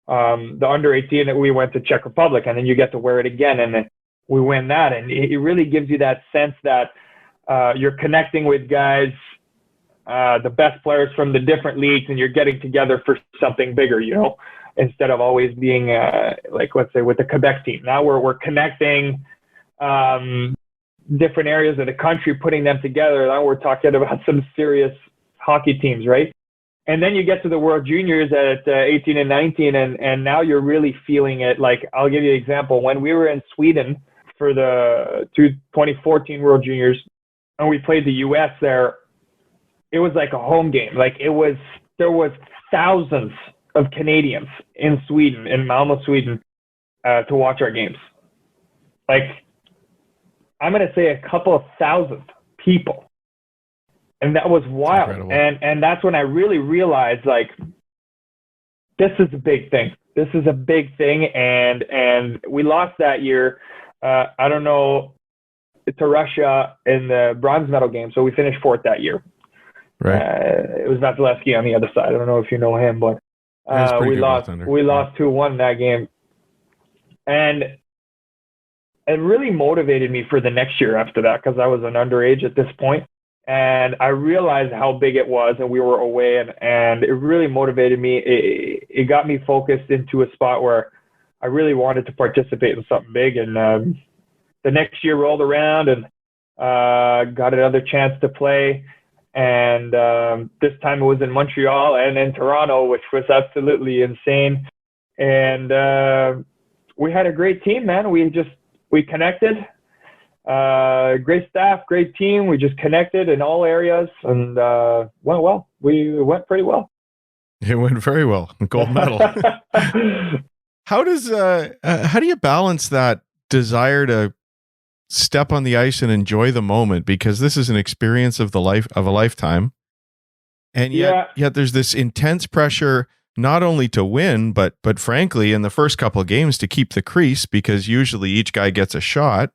the under 18 that we went to Czech Republic, and then you get to wear it again, and then we win that. And it really gives you that sense that you're connecting with guys, the best players from the different leagues, and you're getting together for something bigger, instead of always being like, let's say, with the Quebec team. Now we're connecting different areas of the country, putting them together. Now we're talking about some serious hockey teams, right? And then you get to the World Juniors at 18 and 19, and now you're really feeling it. Like, I'll give you an example. When we were in Sweden for the 2014 World Juniors, and we played the U.S. there, it was like a home game. Like, there was thousands of Canadians in Sweden, in Malmö, Sweden, to watch our games. Like, I'm going to say a couple of thousand people. And that was wild. And that's when I really realized, like, this is a big thing. This is a big thing. And we lost that year, I don't know, to Russia in the bronze medal game. So we finished 4th that year. Right. It was Vasilevsky on the other side. I don't know if you know him, but we lost 2-1 that game. And it really motivated me for the next year after that, because I was an underage at this point. And I realized how big it was, and we were away, and it really motivated me. It got me focused into a spot where I really wanted to participate in something big. And the next year rolled around, and got another chance to play. And this time it was in Montreal and in Toronto, which was absolutely insane. And we had a great team, man. We connected. Great staff, great team. We just connected in all areas, and went well. We went pretty well. It went very well. Gold medal. How do you balance that desire to step on the ice and enjoy the moment, because this is an experience of a lifetime, and yet there's this intense pressure not only to win, but frankly, in the first couple of games, to keep the crease, because usually each guy gets a shot.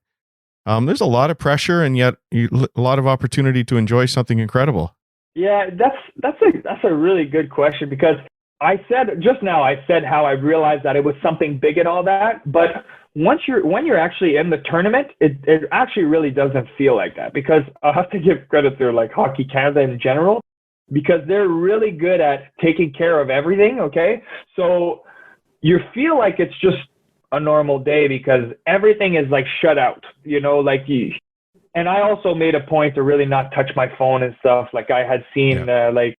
There's a lot of pressure, and yet a lot of opportunity to enjoy something incredible. Yeah, that's a really good question, because I said just now how I realized that it was something big and all that, but when you're actually in the tournament, it actually really doesn't feel like that, because I have to give credit to like Hockey Canada in general, because they're really good at taking care of everything. Okay, so you feel like it's just a normal day because everything is like shut out, and I also made a point to really not touch my phone and stuff. Like I had seen like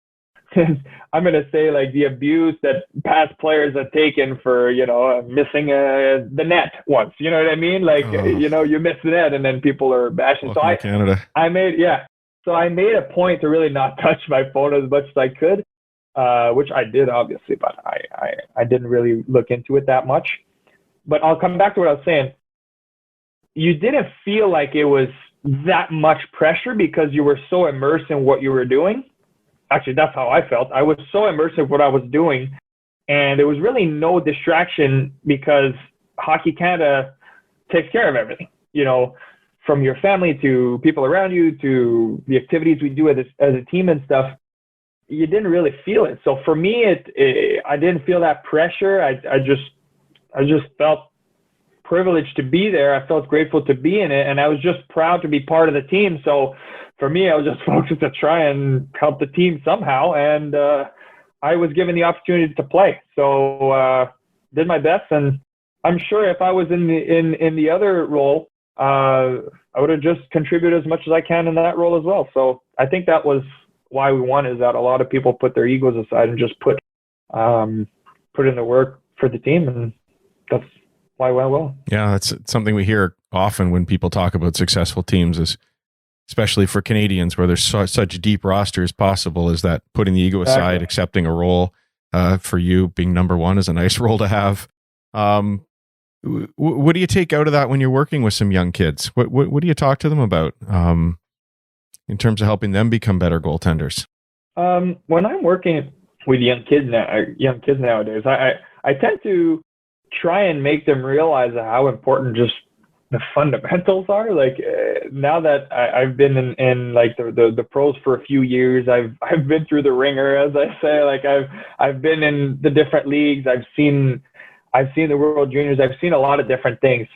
I'm going to say like the abuse that past players have taken for, missing the net once. You know what I mean? Like, you miss the net and then people are bashing. So Canada. I made a point to really not touch my phone as much as I could, which I did obviously, but I didn't really look into it that much. But I'll come back to what I was saying. You didn't feel like it was that much pressure because you were so immersed in what you were doing. Actually, that's how I felt. I was so immersed in what I was doing, and there was really no distraction because Hockey Canada takes care of everything, from your family to people around you to the activities we do as a team and stuff. You didn't really feel it. So for me, I didn't feel that pressure. I just felt privileged to be there. I felt grateful to be in it, and I was just proud to be part of the team. So for me, I was just focused to try and help the team somehow, and I was given the opportunity to play. So did my best, and I'm sure if I was in the other role, I would have just contributed as much as I can in that role as well. So I think that was why we won, is that a lot of people put their egos aside and just put in the work for the team, and that's why it went well. Yeah, that's something we hear often when people talk about successful teams, is especially for Canadians where there's such deep roster as possible, is that putting the ego aside, accepting a role. For you, being number one is a nice role to have. What do you take out of that when you're working with some young kids? What do you talk to them about in terms of helping them become better goaltenders? When I'm working with young kids nowadays, I tend to try and make them realize how important just the fundamentals are. Like now that I've been in like the pros for a few years, I've been through the ringer, as I say. Like I've been in the different leagues. I've seen the World Juniors. I've seen a lot of different things.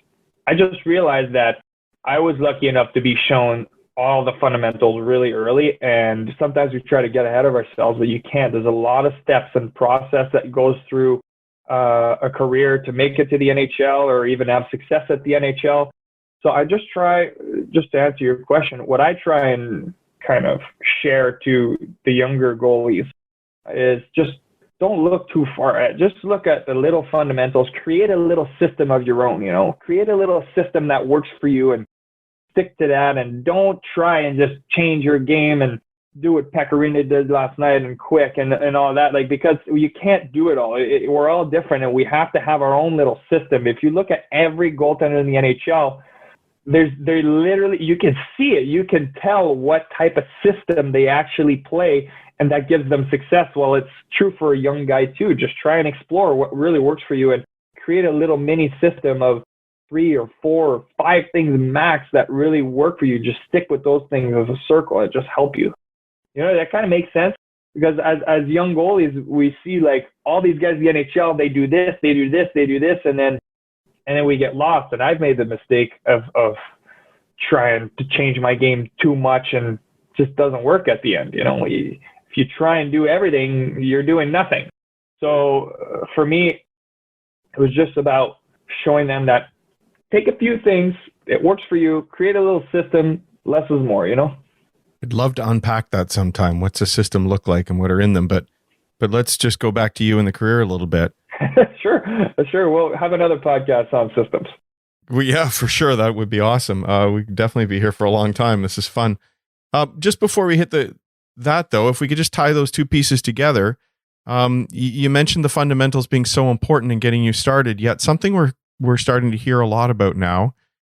I just realized that I was lucky enough to be shown all the fundamentals really early, and sometimes we try to get ahead of ourselves, but you can't. There's a lot of steps and process that goes through a career to make it to the NHL or even have success at the NHL. So I just try, just to answer your question, what I try and kind of share to the younger goalies is just don't look too far at, just look at the little fundamentals, create a little system of your own, create a little system that works for you and stick to that, and don't try and just change your game and do what Pecorino did last night and quick and all that, like, because you can't do it all. We're all different, and we have to have our own little system. If you look at every goaltender in the NHL, they're literally, you can see it. You can tell what type of system they actually play, and that gives them success. Well, it's true for a young guy too. Just try and explore what really works for you and create a little mini system of 3 or 4 or 5 things max that really work for you. Just stick with those things as a circle. It just help you. That kind of makes sense, because as young goalies, we see like all these guys in the NHL, they do this, they do this, they do this, and then we get lost. And I've made the mistake of trying to change my game too much, and just doesn't work at the end. If you try and do everything, you're doing nothing. So for me, it was just about showing them that take a few things, it works for you, create a little system, less is more, I'd love to unpack that sometime. What's a system look like and what are in them? But let's just go back to you in the career a little bit. Sure. We'll have another podcast on systems. Well, yeah, for sure. That would be awesome. We could definitely be here for a long time. This is fun. Just before we hit that though, if we could just tie those two pieces together, you mentioned the fundamentals being so important in getting you started, yet something we're starting to hear a lot about now.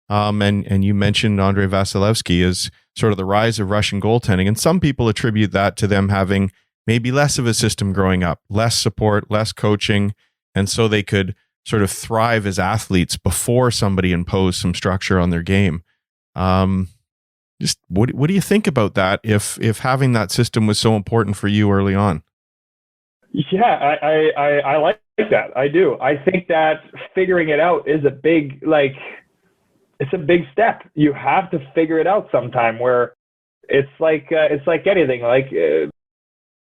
And you mentioned Andrei Vasilevsky is sort of the rise of Russian goaltending. And some people attribute that to them having maybe less of a system growing up, less support, less coaching. And so they could sort of thrive as athletes before somebody imposed some structure on their game. Just what do you think about that? If having that system was so important for you early on? Yeah, I like that. I do. I think that figuring it out is a big, it's a big step. You have to figure it out sometime, where it's like anything.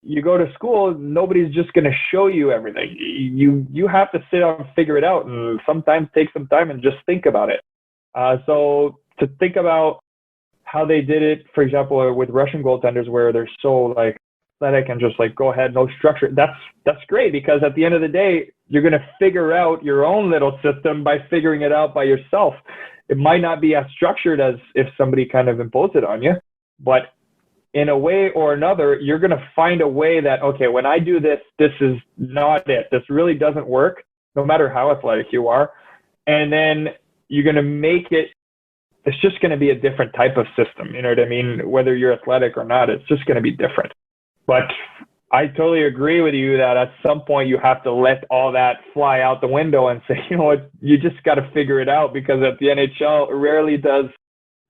You go to school, nobody's just going to show you everything. You have to sit down and figure it out, and sometimes take some time and just think about it. So to think about how they did it, for example, with Russian goaltenders, where they're so athletic and just like go ahead, no structure, that's great, because at the end of the day, you're going to figure out your own little system by figuring it out by yourself. It might not be as structured as if somebody kind of imposed it on you, but in a way or another, you're going to find a way that, okay, when I do this, this is not it. This really doesn't work, no matter how athletic you are. And then you're going to make it, it's just going to be a different type of system. You know what I mean? Whether you're athletic or not, it's just going to be different. But I totally agree with you that at some point you have to let all that fly out the window and say, you know what, you just got to figure it out, because at the NHL, rarely does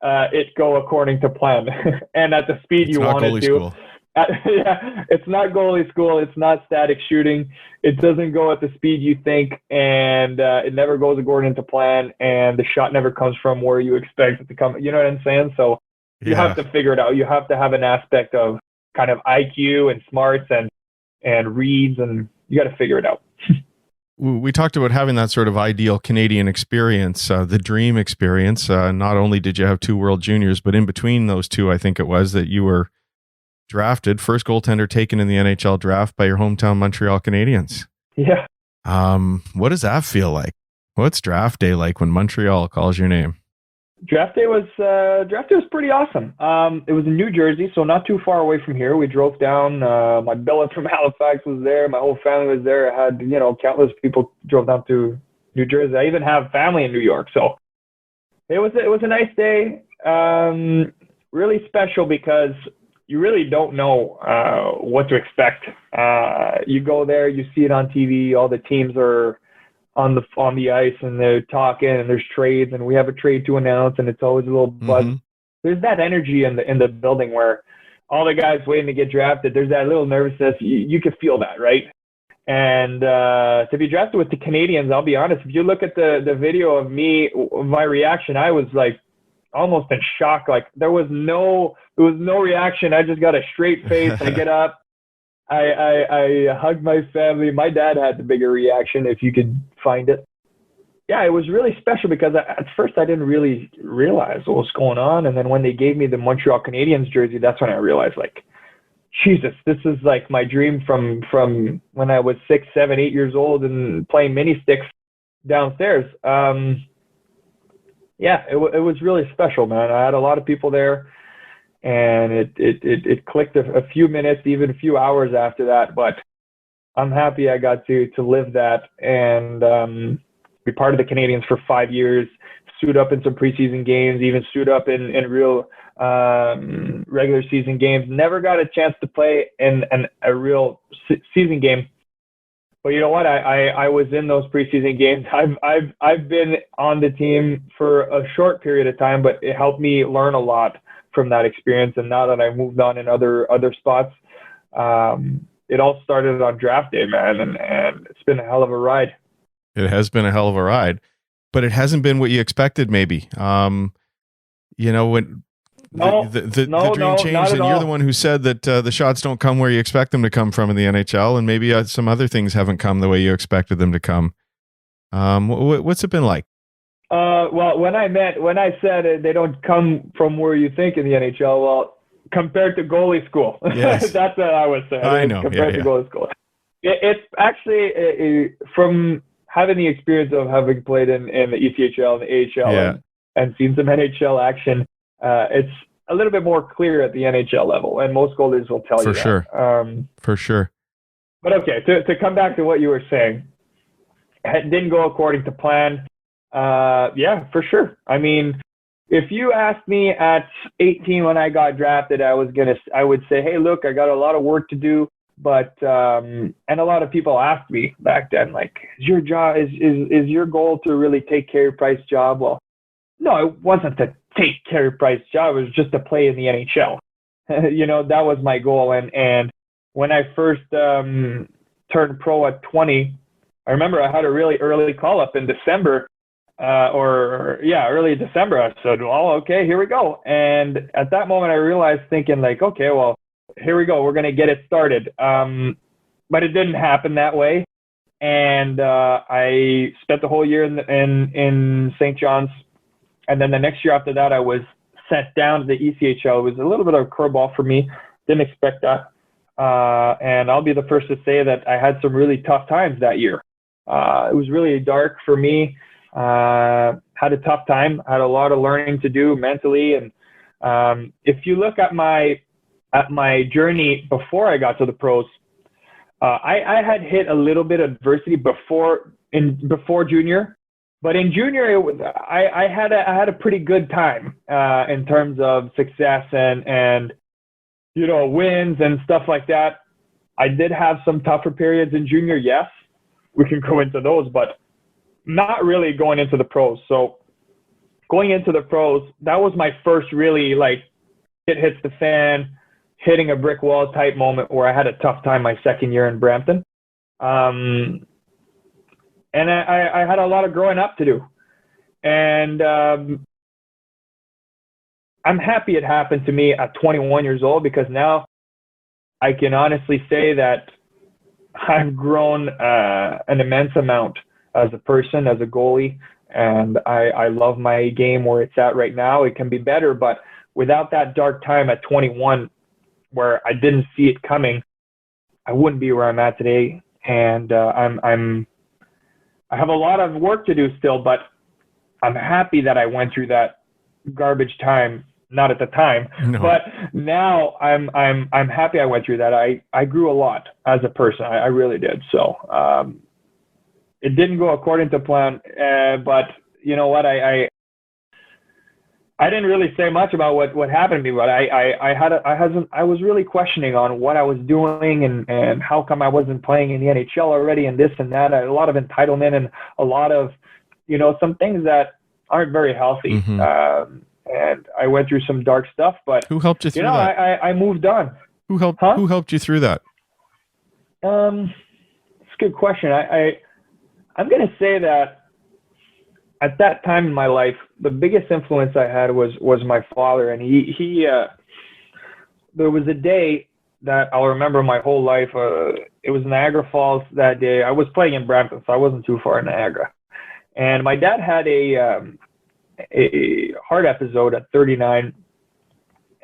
it go according to plan and at the speed you want it to. Yeah, it's not goalie school. It's not static shooting. It doesn't go at the speed you think, and it never goes according to plan, and the shot never comes from where you expect it to come. You know what I'm saying? So you have to figure it out. You have to have an aspect of kind of IQ and smarts and reads, and you got to figure it out. We talked about having that sort of ideal Canadian experience, the dream experience. Not only did you have 2 World Juniors, but in between those two, I think it was that you were drafted, first goaltender taken in the NHL draft by your hometown Montreal Canadiens. Yeah. What does that feel like? What's draft day like when Montreal calls your name? Draft day was pretty awesome. It was in New Jersey, so not too far away from here. We drove down. My billet from Halifax was there. My whole family was there. I had, countless people drove down to New Jersey. I even have family in New York, so it was a nice day. Really special because you really don't know what to expect. You go there, you see it on TV. All the teams are on the ice and they're talking, and there's trades, and we have a trade to announce, and it's always a little buzz. Mm-hmm. There's that energy in the building where all the guys waiting to get drafted. There's that little nervousness. You can feel that, right? And to be drafted with the Canadiens, I'll be honest. If you look at the video of me, my reaction, I was like almost in shock. Like there was no reaction. I just got a straight face. I get up. I hugged my family. My dad had the bigger reaction, if you could find it. Yeah, it was really special because at first I didn't really realize what was going on. And then when they gave me the Montreal Canadiens jersey, that's when I realized, like, Jesus, this is like my dream from when I was 6, 7, 8 years old and playing mini sticks downstairs. Yeah, it was really special, man. I had a lot of people there. And it clicked a few minutes, even a few hours after that. But I'm happy I got to live that and be part of the Canadiens for 5 years, suit up in some preseason games, even suit up in real regular season games. Never got a chance to play in a real season game. But you know what? I was in those preseason games. I've been on the team for a short period of time, but it helped me learn a lot from that experience. And now that I moved on in other spots, it all started on draft day, man. And it's been a hell of a ride. It has been a hell of a ride, but it hasn't been what you expected, maybe. When the dream changed, and you're the one who said that the shots don't come where you expect them to come from in the NHL, and maybe some other things haven't come the way you expected them to come. What's it been like? Well, when I said they don't come from where you think in the NHL, well, compared to goalie school, yes. That's what I was saying. I know. Compared to goalie school, it's actually from having the experience of having played in the ECHL and the AHL and seen some NHL action. It's a little bit more clear at the NHL level, and most goalies will tell you that. For sure. But okay, to come back to what you were saying, it didn't go according to plan. Yeah, for sure. I mean, if you asked me at 18 when I got drafted, I would say, hey, look, I got a lot of work to do. But and a lot of people asked me back then, like, is your job is your goal to really take Carey Price's job? Well, no, it wasn't to take Carey Price's job. It was just to play in the NHL. That was my goal. And when I first turned pro at 20, I remember I had a really early call up in December. Early December. I said, well, okay, here we go. And at that moment, I realized, thinking like, okay, well, here we go. We're going to get it started. But it didn't happen that way. And I spent the whole year in St. John's. And then the next year after that, I was sent down to the ECHL. It was a little bit of a curveball for me. Didn't expect that. And I'll be the first to say that I had some really tough times that year. It was really dark for me. Had a tough time. Had a lot of learning to do mentally. And if you look at my journey before I got to the pros, I had hit a little bit of adversity before junior. But in junior, I had a pretty good time in terms of success and wins and stuff like that. I did have some tougher periods in junior, yes. We can go into those, but not really going into the pros. So going into the pros, that was my first really like it hits the fan, hitting a brick wall type moment where I had a tough time my second year in Brampton. And I had a lot of growing up to do. And I'm happy it happened to me at 21 years old, because now I can honestly say that I've grown an immense amount as a person, as a goalie. And I love my game where it's at right now. It can be better, but without that dark time at 21 where I didn't see it coming, I wouldn't be where I'm at today. And I have a lot of work to do still, but I'm happy that I went through that garbage time. Not at the time, no. But now I'm happy I went through that. I grew a lot as a person. I really did. So it didn't go according to plan, but you know what? I didn't really say much about what happened to me, but I was really questioning on what I was doing and how come I wasn't playing in the NHL already and this and that. A lot of entitlement and a lot of, some things that aren't very healthy. Mm-hmm. And I went through some dark stuff, but who helped you through that? I moved on. Who helped you through that? It's a good question. I'm going to say that at that time in my life, the biggest influence I had was my father. And he there was a day that I'll remember my whole life. It was Niagara Falls that day. I was playing in Brampton, so I wasn't too far in Niagara. And my dad had a heart episode at 39,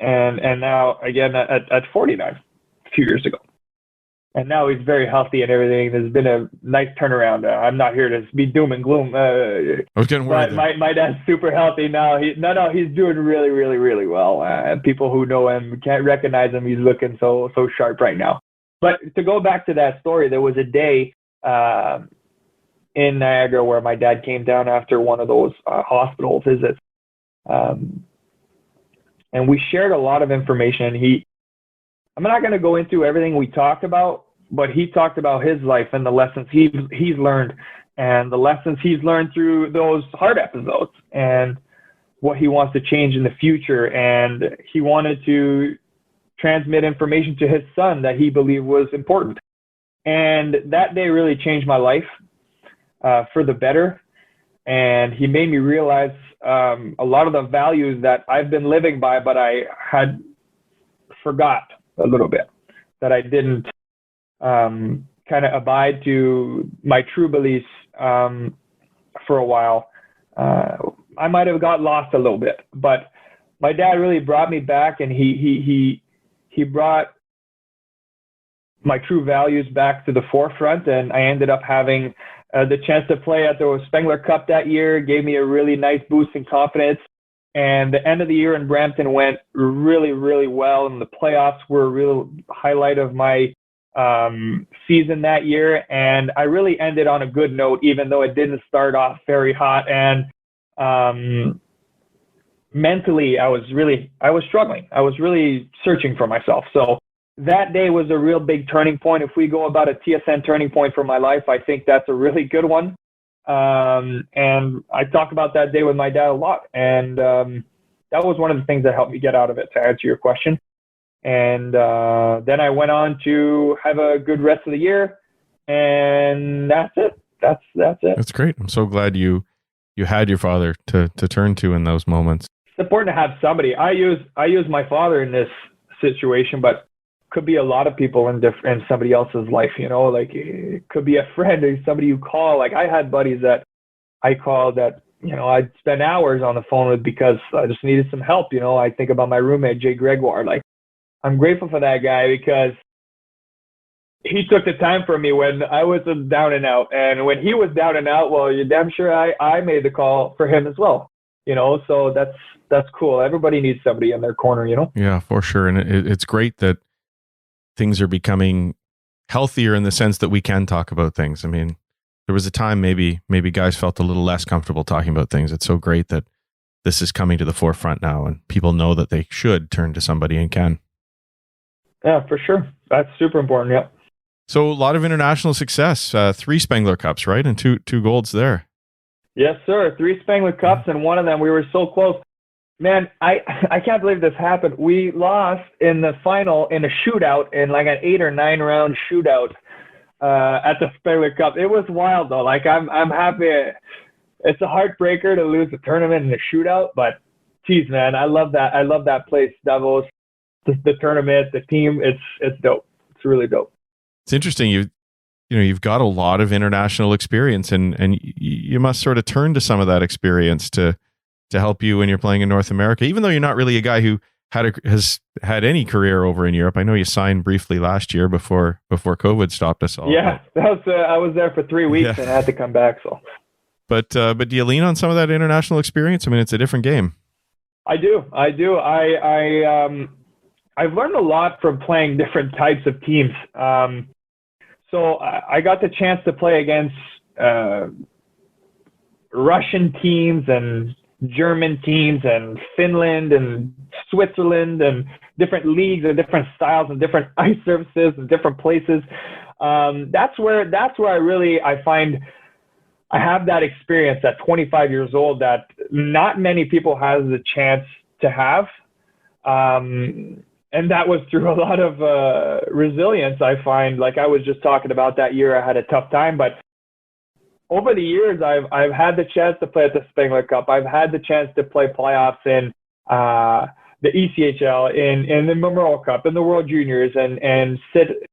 and now again at 49 a few years ago. And now he's very healthy and everything. There's been a nice turnaround. I'm not here to be doom and gloom. I was getting worried. But my dad's super healthy now. He's doing really, really, really well. And people who know him can't recognize him. He's looking so sharp right now. But to go back to that story, there was a day in Niagara where my dad came down after one of those hospital visits. And we shared a lot of information. I'm not going to go into everything we talked about, but he talked about his life and the lessons he's learned and the lessons he's learned through those heart episodes and what he wants to change in the future. And he wanted to transmit information to his son that he believed was important. And that day really changed my life for the better. And he made me realize a lot of the values that I've been living by, but I had forgot a little bit, that I didn't kind of abide to my true beliefs for a while. I might have got lost a little bit, but my dad really brought me back, and he brought my true values back to the forefront, and I ended up having the chance to play at the Spengler Cup that year. Gave me a really nice boost in confidence. And the end of the year in Brampton went really, really well. And the playoffs were a real highlight of my season that year. And I really ended on a good note, even though it didn't start off very hot. And mentally, I was struggling. I was really searching for myself. So that day was a real big turning point. If we go about a TSN turning point for my life, I think that's a really good one. And I talk about that day with my dad a lot. And that was one of the things that helped me get out of it, to answer your question. And then I went on to have a good rest of the year. And that's it. That's it. That's great. I'm so glad you had your father to turn to in those moments. It's important to have somebody. I use my father in this situation, but could be a lot of people in somebody else's life, like it could be a friend or somebody you call. Like I had buddies that I called that, I'd spend hours on the phone with because I just needed some help. I think about my roommate, Jay Gregoire. Like I'm grateful for that guy because he took the time for me when I was down and out. And when he was down and out, well, you're damn sure I made the call for him as well. So that's cool. Everybody needs somebody in their corner, Yeah, for sure. And it's great that things are becoming healthier in the sense that we can talk about things. I mean, there was a time maybe guys felt a little less comfortable talking about things. It's so great that this is coming to the forefront now and people know that they should turn to somebody and can. Yeah, for sure. That's super important. Yeah. So a lot of international success, 3 Spengler Cups, right? And two golds there. Yes, sir. 3 Spengler Cups, and one of them we were so close. Man, I can't believe this happened. We lost in the final in a shootout, in like an 8 or 9 round shootout at the Spengler Cup. It was wild though. Like I'm happy. It's a heartbreaker to lose the tournament in a shootout, but geez, man, I love that. I love that place, Davos, the tournament, the team. It's dope. It's really dope. It's interesting. You've got a lot of international experience, and you must sort of turn to some of that experience to help you when you're playing in North America, even though you're not really a guy who has had any career over in Europe. I know you signed briefly last year before COVID stopped us all. Yeah, that was I was there for 3 weeks and I had to come back. So, but do you lean on some of that international experience? I mean, it's a different game. I do. I've learned a lot from playing different types of teams. So I got the chance to play against Russian teams and German teams and Finland and Switzerland and different leagues and different styles and different ice surfaces and different places. That's where I find I have that experience at 25 years old that not many people have the chance to have. And that was through a lot of resilience, I find. Like I was just talking about that year, I had a tough time. But over the years, I've had the chance to play at the Spengler Cup. I've had the chance to play playoffs in the ECHL, in the Memorial Cup, in the World Juniors, and sit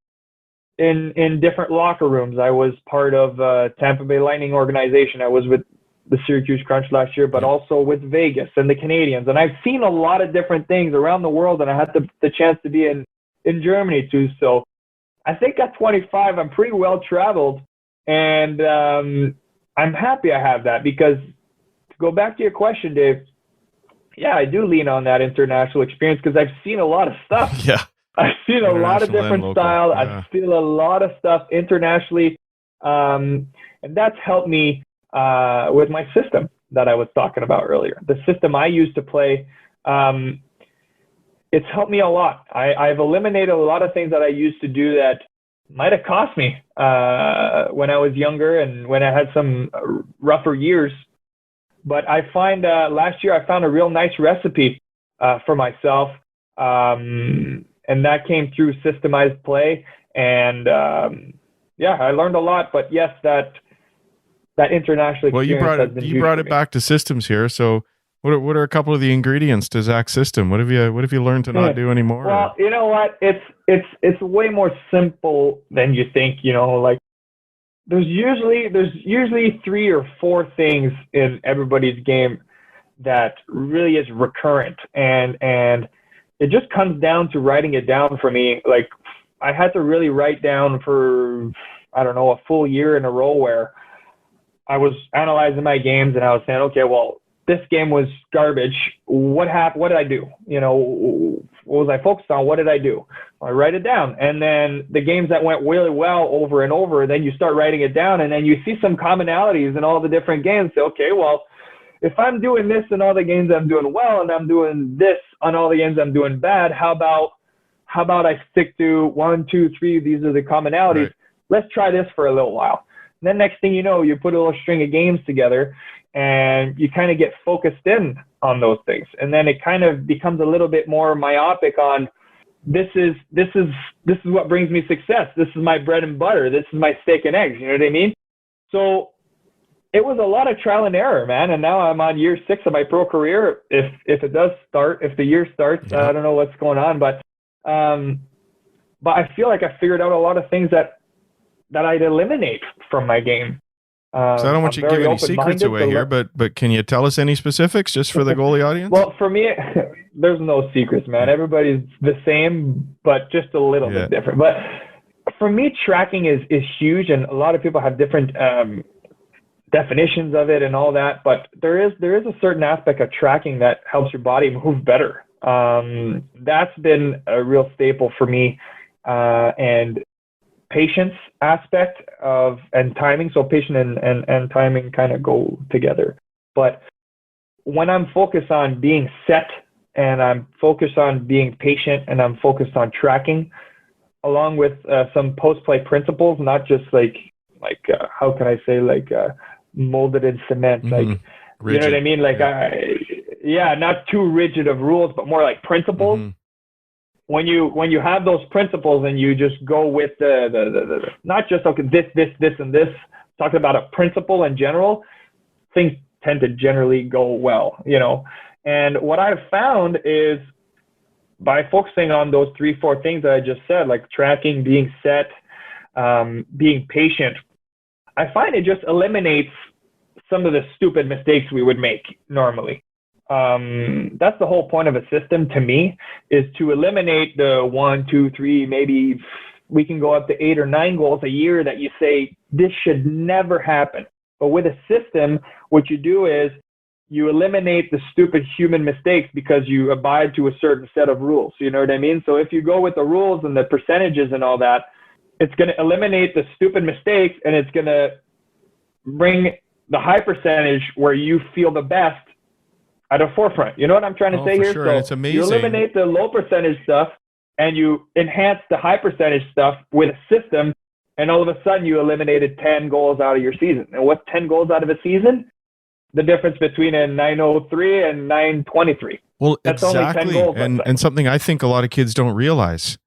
in different locker rooms. I was part of Tampa Bay Lightning organization. I was with the Syracuse Crunch last year, but also with Vegas and the Canadians. And I've seen a lot of different things around the world, and I had the chance to be in Germany too. So I think at 25, I'm pretty well traveled, and I'm happy I have that, because to go back to your question, Dave, yeah, I do lean on that international experience because I've seen a lot of stuff. Yeah. I've seen a lot of different styles. Yeah. I've seen a lot of stuff internationally. And that's helped me with my system that I was talking about earlier. The system I used to play, it's helped me a lot. I've eliminated a lot of things that I used to do that might have cost me when I was younger and when I had some rougher years. But I find last year I found a real nice recipe for myself. And that came through systemized play. And yeah, I learned a lot. But yes, that international experience. Well, you brought it back to systems here. So what are a couple of the ingredients to Zach's system? What have you learned to not do anymore? Well, you know what? It's way more simple than you think. Like there's usually 3 or 4 things in everybody's game that really is recurrent, and it just comes down to writing it down for me. Like I had to really write down for, I don't know, a full year in a row where I was analyzing my games and I was saying, okay, well, this game was garbage. What happened? What did I do? What was I focused on? What did I do? I write it down. And then the games that went really well over and over, then you start writing it down, and then you see some commonalities in all the different games. Say, okay, well, if I'm doing this in all the games I'm doing well, and I'm doing this on all the games I'm doing bad, how about I stick to 1, 2, 3, these are the commonalities. Right. Let's try this for a little while. And then next thing you know, you put a little string of games together and you kind of get focused in on those things. And then it kind of becomes a little bit more myopic on this is what brings me success. This is my bread and butter. This is my steak and eggs. You know what I mean? So it was a lot of trial and error, man. And now I'm on year 6 of my pro career. If it does start, if the year starts, yeah. I don't know what's going on, but I feel like I figured out a lot of things that I'd eliminate from my game. So I don't want you to give any secrets away here, but can you tell us any specifics just for the goalie audience? Well, for me, there's no secrets, man. Everybody's the same, but just a little bit different. But for me, tracking is huge, and a lot of people have different definitions of it and all that. But there is a certain aspect of tracking that helps your body move better. That's been a real staple for me, and patience aspect and timing. So patience and timing kind of go together. But when I'm focused on being set, and I'm focused on being patient, and I'm focused on tracking, along with some post-play principles, not just like how can I say, molded in cement, rigid. You know what I mean? Not too rigid of rules, but more like principles. Mm-hmm. When you have those principles and you just go with the not just this and this, talking about a principle in general, things tend to generally go well, And what I've found is, by focusing on those 3-4 things that I just said, like tracking, being set, being patient, I find it just eliminates some of the stupid mistakes we would make normally. That's the whole point of a system to me, is to eliminate the 1, 2, 3, maybe we can go up to 8 or 9 goals a year that you say, this should never happen. But with a system, what you do is you eliminate the stupid human mistakes because you abide to a certain set of rules. You know what I mean? So if you go with the rules and the percentages and all that, it's going to eliminate the stupid mistakes, and it's going to bring the high percentage where you feel the best at the forefront. You know what I'm trying to say here? Sure. So it's amazing. You eliminate the low percentage stuff and you enhance the high percentage stuff with a system, and all of a sudden you eliminated 10 goals out of your season. And what's 10 goals out of a season? The difference between a 903 and 923. Well, That's exactly. only 10 goals. And something I think a lot of kids don't realize.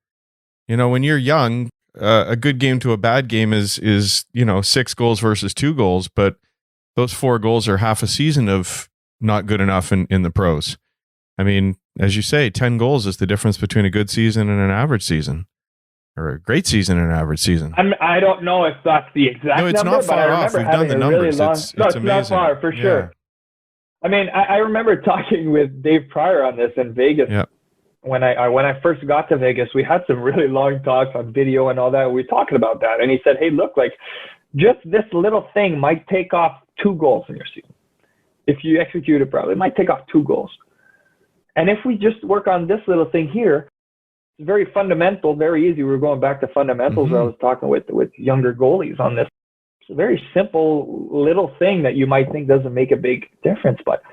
When you're young, a good game to a bad game is 6 goals versus 2 goals, but those 4 goals are half a season of not good enough in the pros. I mean, as you say, 10 goals is the difference between a good season and an average season, or a great season and an average season. I don't know if that's the exact number. No, it's not far off. We've done the numbers. It's amazing. Not far, for sure. Yeah. I mean, I remember talking with Dave Pryor on this in Vegas. Yeah. When I first got to Vegas, we had some really long talks on video and all that. We were talking about that. And he said, hey, look, just this little thing might take off 2 goals in your season. If you execute it properly, it might take off 2 goals. And if we just work on this little thing here, it's very fundamental, very easy. We're going back to fundamentals. Mm-hmm. I was talking with younger goalies on this. It's a very simple little thing that you might think doesn't make a big difference, but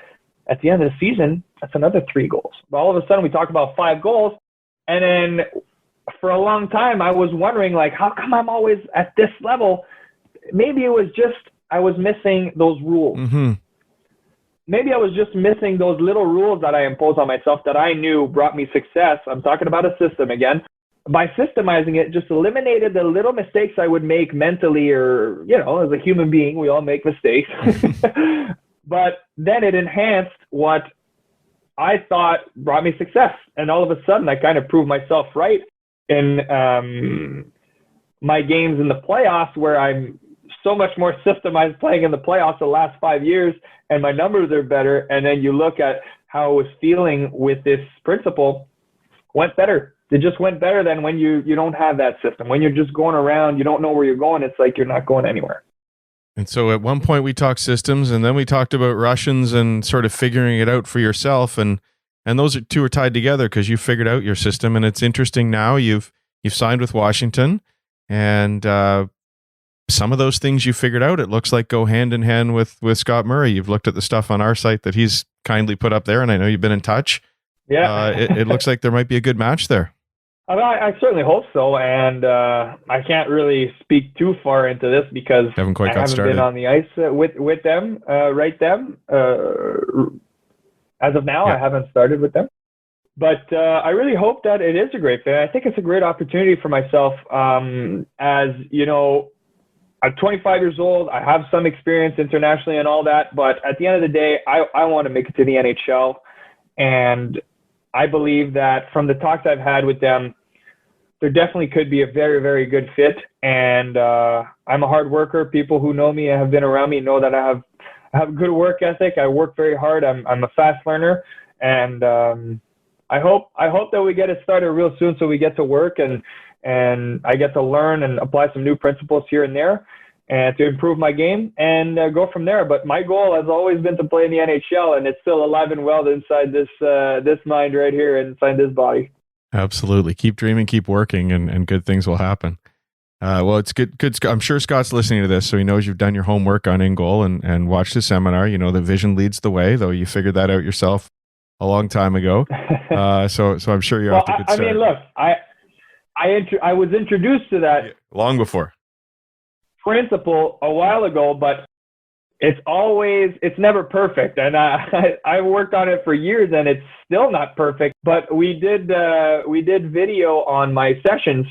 at the end of the season, that's another 3 goals. But all of a sudden, we talk about 5 goals, and then for a long time, I was wondering, how come I'm always at this level? Maybe it was just I was missing those rules. Mm-hmm. Maybe I was just missing those little rules that I imposed on myself that I knew brought me success. I'm talking about a system again. By systemizing it, just eliminated the little mistakes I would make mentally, or, as a human being, we all make mistakes. But then it enhanced what I thought brought me success. And all of a sudden, I kind of proved myself right in my games in the playoffs, where I'm so much more systemized playing in the playoffs the last 5 years, and my numbers are better. And then you look at how I was feeling with this principle, went better. It just went better than when you don't have that system. When you're just going around, you don't know where you're going. It's like you're not going anywhere. And so at one point we talked systems, and then we talked about Russians and sort of figuring it out for yourself. And those two are tied together because you figured out your system. And it's interesting now you've signed with Washington, and some of those things you figured out, it looks like, go hand in hand with Scott Murray. You've looked at the stuff on our site that he's kindly put up there, and I know you've been in touch. Yeah. It looks like there might be a good match there. I certainly hope so, and I can't really speak too far into this because I haven't been on the ice with them, as of now, yeah. I haven't started with them. But I really hope that it is a great fit. I think it's a great opportunity for myself. As you know, I'm 25 years old. I have some experience internationally and all that. But at the end of the day, I want to make it to the NHL. And I believe that from the talks I've had with them, there definitely could be a very, very good fit. And I'm a hard worker. People who know me and have been around me know that I have a good work ethic. I work very hard. I'm a fast learner. And I hope that we get it started real soon so we get to work and and I get to learn and apply some new principles here and there, and to improve my game and go from there. But my goal has always been to play in the NHL, and it's still alive and well inside this mind right here, inside this body. Absolutely. Keep dreaming, keep working, and good things will happen. Well, it's good. I'm sure Scott's listening to this, so he knows you've done your homework on In Goal and watched the seminar. You know, the vision leads the way, though you figured that out yourself a long time ago. So I'm sure you're off to a good start. I mean, look, I was introduced to that long before principle a while ago, but it's never perfect. And I worked on it for years, and it's still not perfect. But we did video on my sessions,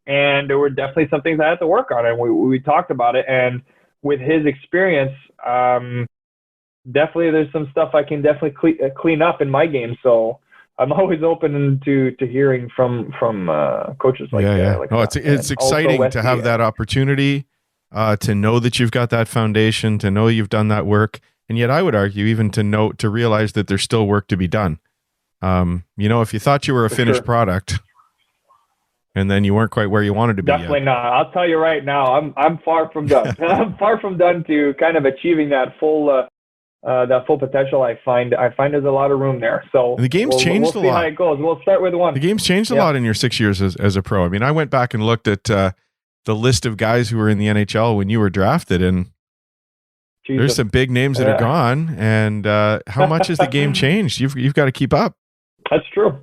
and there were definitely some things I had to work on, and we talked about it. And with his experience, definitely there's some stuff I can definitely clean up in my game. So I'm always open to hearing from coaches like that. Yeah. Like it's exciting to have that opportunity, to know that you've got that foundation, to know you've done that work, and yet I would argue even to realize that there's still work to be done. If you thought you were a finished product, and then you weren't quite where you wanted to be. Definitely not. I'll tell you right now, I'm far from done. I'm far from done to kind of achieving that full potential. I find there's a lot of room there. So the game's changed a lot. We'll see how it goes. We'll start with one. The game's changed a lot in your 6 years as a pro. I mean, I went back and looked at the list of guys who were in the NHL when you were drafted, and there's some big names that are gone. And how much has the game changed? You've got to keep up. That's true.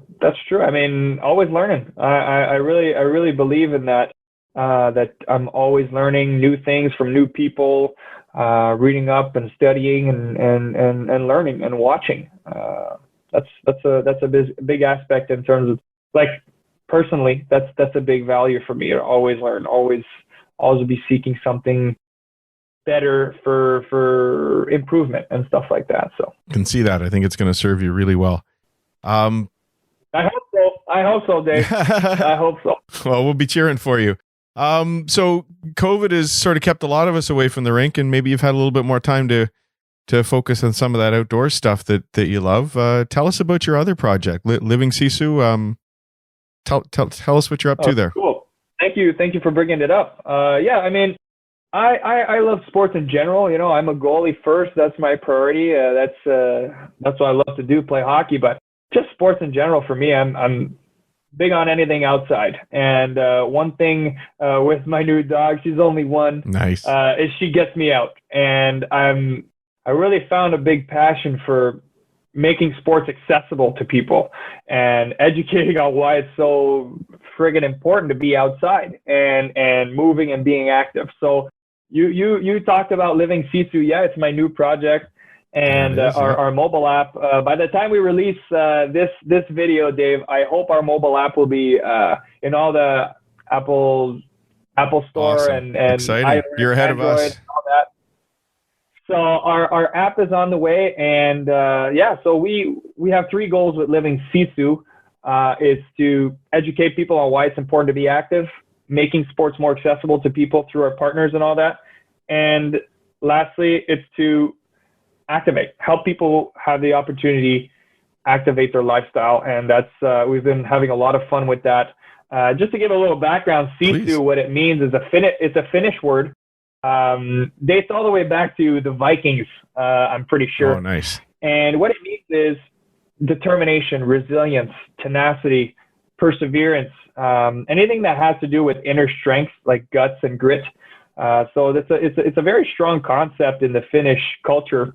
I mean, always learning. I really believe in that. That I'm always learning new things from new people, reading up and studying and learning and watching. That's a big aspect in terms of, like, personally. That's a big value for me. To always learn, always be seeking something better for improvement and stuff like that. So can see that. I think it's going to serve you really well. I hope so, Dave. I hope so. Well, we'll be cheering for you. So COVID has sort of kept a lot of us away from the rink, and maybe you've had a little bit more time to focus on some of that outdoor stuff that you love. Tell us about your other project, Living Sisu. Tell us what you're up to there. Cool. Thank you for bringing it up. I mean, I love sports in general. You know, I'm a goalie first. That's my priority. That's what I love to do, play hockey. But just sports in general for me, I'm big on anything outside. And one thing with my new dog, she's only one. Nice. Is she gets me out, and I really found a big passion for making sports accessible to people and educating on why it's so friggin' important to be outside and moving and being active. So you talked about Living Sisu. Yeah, it's my new project. And our mobile app, by the time we release this video, Dave, I hope our mobile app will be in all the Apple Store. Awesome. and exciting. iOS, You're ahead Android, of us. all that. So our app is on the way, and so we have 3 goals with Living Sisu. Is to educate people on why it's important to be active, making sports more accessible to people through our partners and all that, and lastly, it's to help people have the opportunity activate their lifestyle. And that's we've been having a lot of fun with that. Just to give a little background, Sisu, what it means is it's a Finnish word. Dates all the way back to the Vikings, I'm pretty sure. Oh, nice. And what it means is determination, resilience, tenacity, perseverance, anything that has to do with inner strength, like guts and grit. So it's a very strong concept in the Finnish culture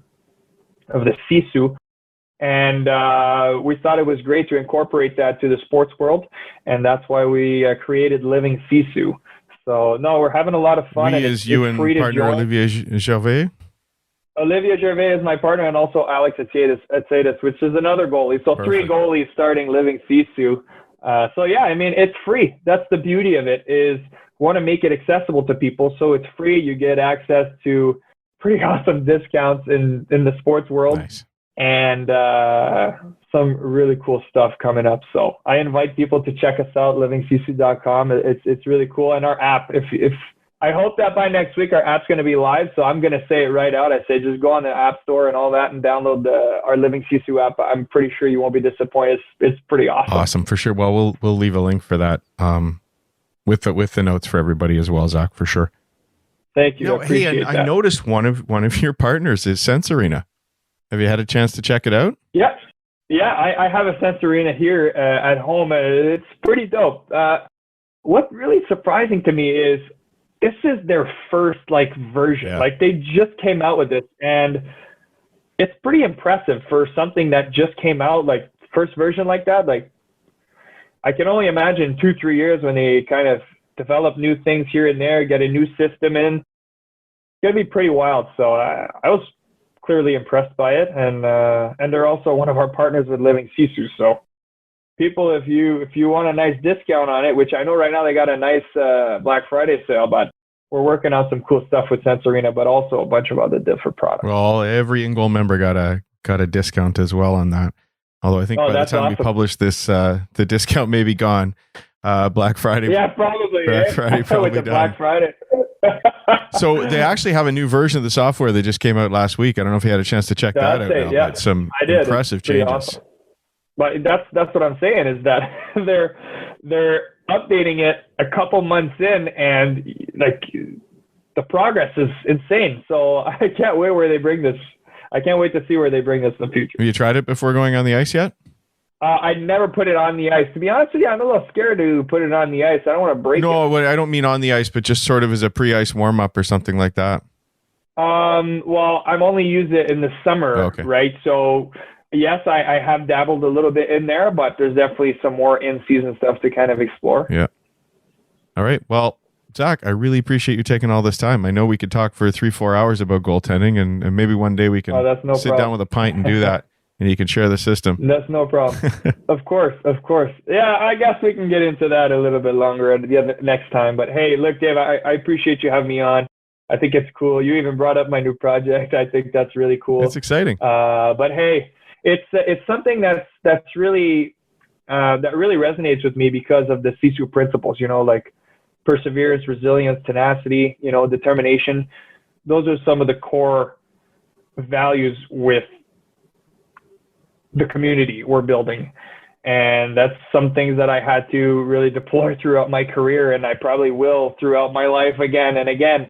of the Sisu. And we thought it was great to incorporate that to the sports world. And that's why we created Living Sisu. So, no, we're having a lot of fun. We is you and partner Olivier Gervais? Olivier Gervais is my partner, and also Alex Atsaidis, which is another goalie. So Perfect. 3 goalies starting Living Sisu. I mean, it's free. That's the beauty of it, is want to make it accessible to people. So it's free. You get access to pretty awesome discounts in the sports world. Nice. And some really cool stuff coming up. So I invite people to check us out, livingsisu.com. It's really cool. And our app, if I hope that by next week our app's going to be live. So I'm going to say it right out. I say just go on the App Store and all that and download our Living Sisu app. I'm pretty sure you won't be disappointed. It's pretty awesome. Awesome, for sure. Well, we'll leave a link for that with the notes for everybody as well, Zach, for sure. Thank you. Hey, and I noticed one of your partners is Sense Arena. Have you had a chance to check it out? Yeah. I have a Sense Arena here at home. It's pretty dope. What's really surprising to me is this is their first version. Yeah. Like, they just came out with this, and it's pretty impressive for something that just came out, like first version like that. Like, I can only imagine 2-3 years when they kind of develop new things here and there, get a new system in. It's gonna be pretty wild. So I was clearly impressed by it, and they're also one of our partners with Living Sisu. So people, if you want a nice discount on it, which I know right now they got a nice Black Friday sale, but we're working on some cool stuff with Sense Arena, but also a bunch of other different products. Well, every In-Goal member got a discount as well on that. Although I think by the time we publish this, the discount may be gone. Black Friday. Yeah, probably. Black Friday probably with the done. Black Friday. So they actually have a new version of the software that just came out last week. I don't know if you had a chance to check that out. Yeah, but some I did. impressive changes. Awesome. But that's what I'm saying is that they're updating it a couple months in, and the progress is insane. So I can't wait where they bring this. I can't wait to see where they bring this in the future. Have you tried it before going on the ice yet? I never put it on the ice. To be honest with you, I'm a little scared to put it on the ice. I don't want to break it. No, I don't mean on the ice, but just sort of as a pre-ice warm-up or something like that. Well, I'm only use it in the summer, right? So yes, I have dabbled a little bit in there, but there's definitely some more in-season stuff to kind of explore. Yeah. All right. Well, Zach, I really appreciate you taking all this time. I know we could talk for 3-4 hours about goaltending, and maybe one day we can sit down with a pint and do that. And you can share the system. That's no problem. Of course. Yeah, I guess we can get into that a little bit longer next time. But hey, look, Dave, I appreciate you having me on. I think it's cool. You even brought up my new project. I think that's really cool. It's exciting. But hey, it's something that's really that really resonates with me because of the Sisu principles. Like perseverance, resilience, tenacity. Determination. Those are some of the core values with the community we're building. And that's some things that I had to really deploy throughout my career, and I probably will throughout my life again and again.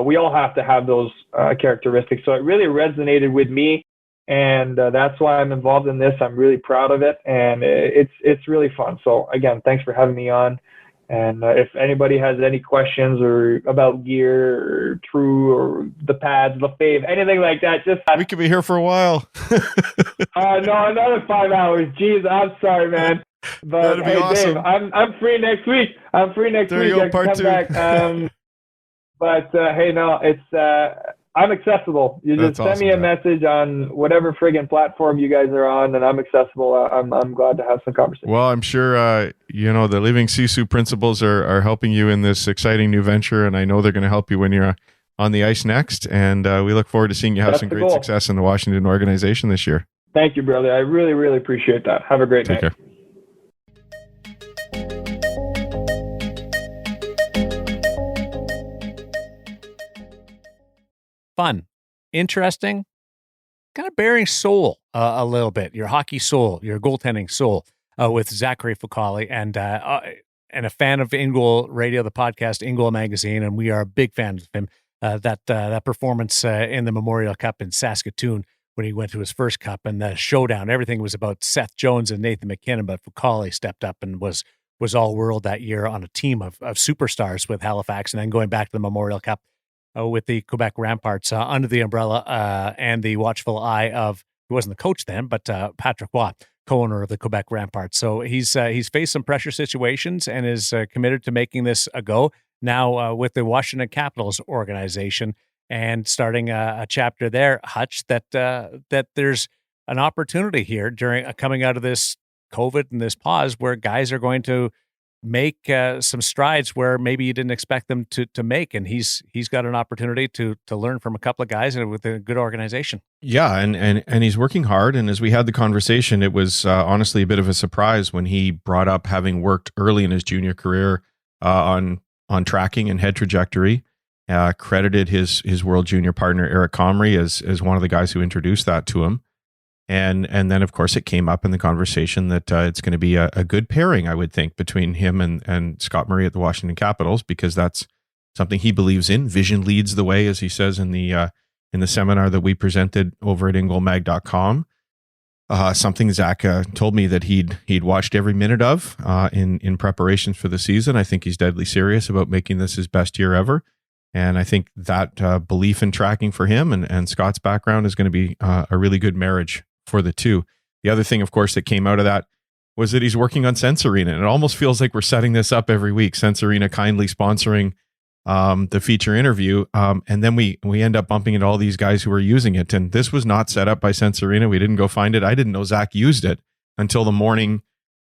We all have to have those characteristics. So it really resonated with me, and that's why I'm involved in this. I'm really proud of it, and it's really fun. So again, thanks for having me on. And if anybody has any questions or about gear or True or the pads, the fave, anything like that, just we could be here for a while. No, another 5 hours. Jeez, I'm sorry, man. But that'd be awesome. Dave, I'm free next week. There you go, part 2. Back. But hey, no, it's I'm accessible. You just send me a message on whatever friggin' platform you guys are on, and I'm accessible. I'm glad to have some conversation. Well, I'm sure the Living Sisu principles are helping you in this exciting new venture, and I know they're going to help you when you're on the ice next. And we look forward to seeing you have some great success in the Washington organization this year. Thank you, brother. I really, really appreciate that. Have a great night. Take care. Fun, interesting, kind of bearing soul a little bit, your hockey soul, your goaltending soul with Zachary Fucale, and a fan of In-Goal Radio, the podcast In-Goal Magazine, and we are big fans of him. That performance in the Memorial Cup in Saskatoon when he went to his first cup, and the showdown, everything was about Seth Jones and Nathan McKinnon, but Fucale stepped up and was all world that year on a team of superstars with Halifax, and then going back to the Memorial Cup with the Quebec Ramparts under the umbrella and the watchful eye of, he wasn't the coach then, but Patrick Waugh, co-owner of the Quebec Ramparts. So he's faced some pressure situations and is committed to making this a go now with the Washington Capitals organization and starting a chapter there, Hutch, that there's an opportunity here during coming out of this COVID and this pause where guys are going to make some strides where maybe you didn't expect them to make, and he's got an opportunity to learn from a couple of guys and with a good organization. Yeah, and he's working hard. And as we had the conversation, it was honestly a bit of a surprise when he brought up having worked early in his junior career on tracking and head trajectory. Credited his world junior partner Eric Comrie as one of the guys who introduced that to him. And then, of course, it came up in the conversation that it's going to be a good pairing, I would think, between him and Scott Murray at the Washington Capitals, because that's something he believes in. Vision leads the way, as he says in the seminar that we presented over at ingolmag.com. Something Zach told me that he'd watched every minute of in preparations for the season. I think he's deadly serious about making this his best year ever. And I think that belief in tracking for him and Scott's background is going to be a really good marriage for the two. The other thing, of course, that came out of that was that he's working on Sense Arena. And it almost feels like we're setting this up every week. Sense Arena kindly sponsoring the feature interview. And then we end up bumping into all these guys who are using it. And this was not set up by Sense Arena. We didn't go find it. I didn't know Zach used it until the morning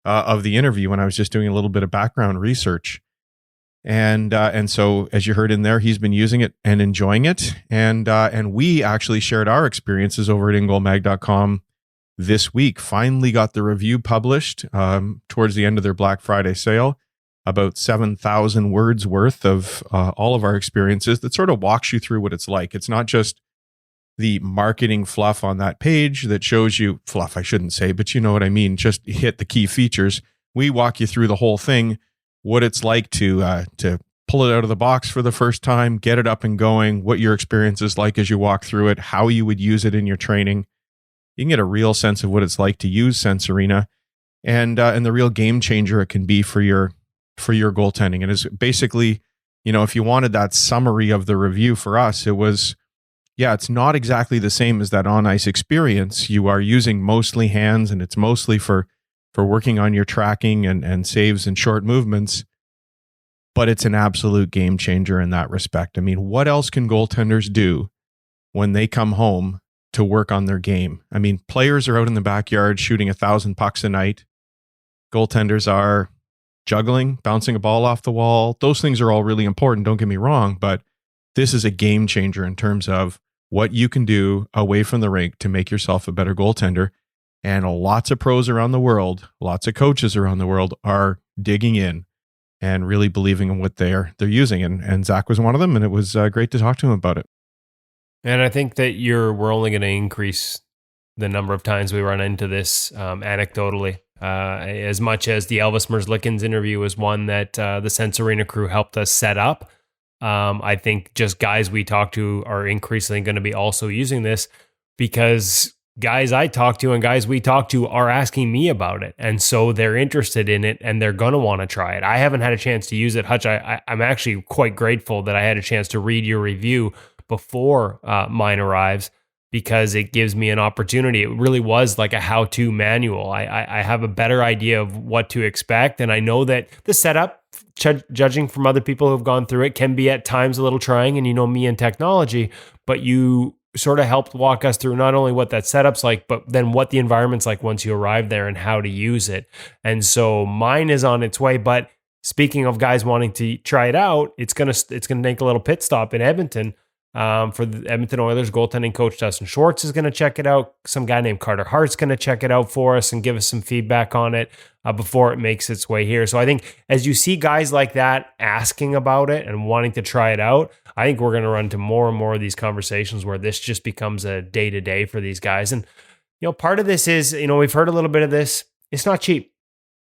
of the interview when I was just doing a little bit of background research. And so, as you heard in there, he's been using it and enjoying it. And we actually shared our experiences over at ingolmag.com this week. Finally got the review published towards the end of their Black Friday sale. About 7,000 words worth of all of our experiences that sort of walks you through what it's like. It's not just the marketing fluff on that page that shows you fluff, I shouldn't say, but you know what I mean. Just hit the key features. We walk you through the whole thing, what it's like to pull it out of the box for the first time, get it up and going, what your experience is like as you walk through it, how you would use it in your training. You can get a real sense of what it's like to use Sense Arena and the real game changer it can be for your goaltending. And it's basically, if you wanted that summary of the review for us, it was, it's not exactly the same as that on-ice experience. You are using mostly hands, and it's mostly for working on your tracking and saves and short movements, but it's an absolute game changer in that respect. I mean, what else can goaltenders do when they come home to work on their game? I mean, players are out in the backyard shooting 1,000 pucks a night. Goaltenders are juggling, bouncing a ball off the wall. Those things are all really important, don't get me wrong, but this is a game changer in terms of what you can do away from the rink to make yourself a better goaltender. And lots of pros around the world, lots of coaches around the world are digging in and really believing in what they're using. And Zach was one of them, and it was great to talk to him about it. And I think that we're only going to increase the number of times we run into this anecdotally. As much as the Elvis Merzlikins interview was one that the Sense Arena crew helped us set up, I think just guys we talk to are increasingly going to be also using this, because guys I talk to and guys we talk to are asking me about it. And so they're interested in it and they're going to want to try it. I haven't had a chance to use it. Hutch, I'm actually quite grateful that I had a chance to read your review before mine arrives, because it gives me an opportunity. It really was like a how-to manual. I have a better idea of what to expect. And I know that the setup, judging from other people who've gone through it, can be at times a little trying, and me and technology, but you sort of helped walk us through not only what that setup's like, but then what the environment's like once you arrive there and how to use it. And so mine is on its way. But speaking of guys wanting to try it out, it's gonna make a little pit stop in Edmonton. For the Edmonton Oilers, goaltending coach Dustin Schwartz is going to check it out. Some guy named Carter Hart's going to check it out for us and give us some feedback on it before it makes its way here. So I think as you see guys like that asking about it and wanting to try it out, I think we're going to run into more and more of these conversations where this just becomes a day-to-day for these guys. And, part of this is, we've heard a little bit of this. It's not cheap.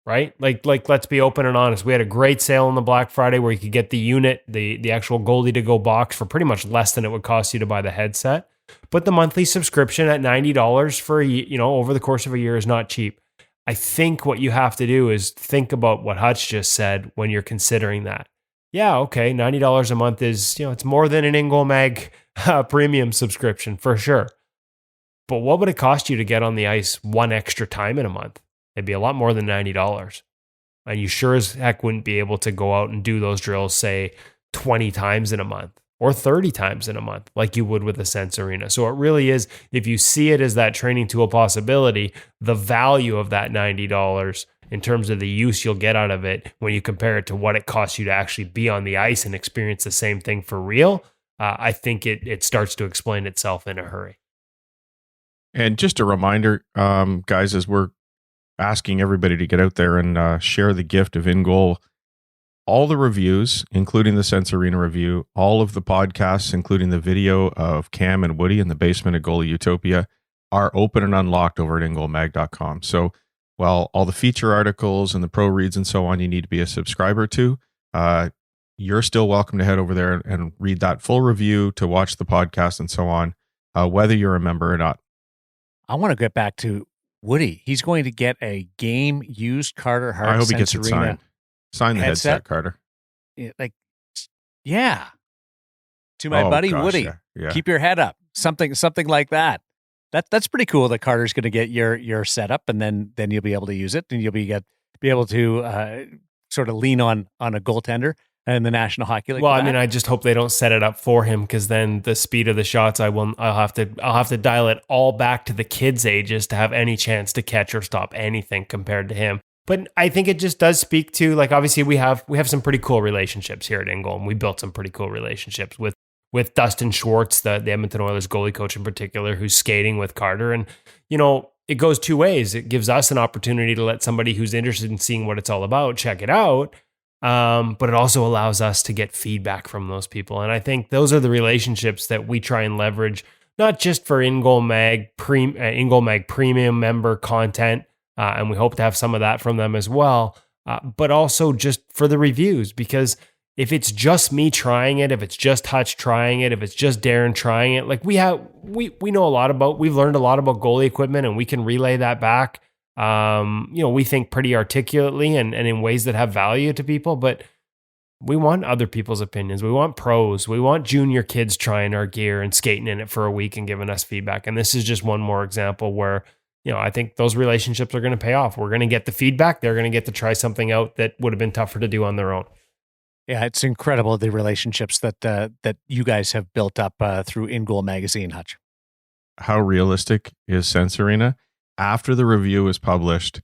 Right? Like let's be open and honest. We had a great sale on the Black Friday where you could get the unit, the actual goalie to go box for pretty much less than it would cost you to buy the headset. But the monthly subscription at $90 for over the course of a year is not cheap. I think what you have to do is think about what Hutch just said when you're considering that. Yeah, okay, $90 a month is, it's more than an In-Goal Mag premium subscription for sure. But what would it cost you to get on the ice one extra time in a month? It'd be a lot more than $90. And you sure as heck wouldn't be able to go out and do those drills, say, 20 times in a month or 30 times in a month like you would with a Sense Arena. So it really is, if you see it as that training tool possibility, the value of that $90 in terms of the use you'll get out of it when you compare it to what it costs you to actually be on the ice and experience the same thing for real, I think it starts to explain itself in a hurry. And just a reminder, guys, as we're asking everybody to get out there and share the gift of In-Goal. All the reviews, including the Sense Arena review, all of the podcasts, including the video of Cam and Woody in the basement of Goalie Utopia, are open and unlocked over at ingoalmag.com. So while all the feature articles and the pro reads and so on, you need to be a subscriber to, you're still welcome to head over there and read that full review, to watch the podcast and so on, whether you're a member or not. I want to get back to Woody. He's going to get a game used Carter Hart. I hope he gets it signed. Sign the headset, Carter. Yeah. To my buddy Woody. Yeah. Keep your head up. Something like that. That's pretty cool that Carter's going to get your setup, and then you'll be able to use it, and you'll be able to sort of lean on a goaltender in the National Hockey League. Well, I mean, I just hope they don't set it up for him, because then the speed of the shots, I'll have to dial it all back to the kids' ages to have any chance to catch or stop anything compared to him. But I think it just does speak to, like, obviously we have some pretty cool relationships here at Ingoal, and we built some pretty cool relationships with Dustin Schwartz, the Edmonton Oilers goalie coach in particular, who's skating with Carter. And, you know, it goes two ways. It gives us an opportunity to let somebody who's interested in seeing what it's all about check it out. But it also allows us to get feedback from those people. And I think those are the relationships that we try and leverage, not just for Ingoal Mag Premium member content, and we hope to have some of that from them as well, but also just for the reviews, because if it's just me trying it, if it's just Hutch trying it, if it's just Darren trying it, like we know we've learned a lot about goalie equipment, and we can relay that back. We think pretty articulately and in ways that have value to people, but we want other people's opinions. We want pros. We want junior kids trying our gear and skating in it for a week and giving us feedback. And this is just one more example where, I think those relationships are going to pay off. We're going to get the feedback. They're going to get to try something out that would have been tougher to do on their own. Yeah, it's incredible, the relationships that you guys have built up through Ingoal Magazine, Hutch. How realistic is Sense Arena? After the review was published,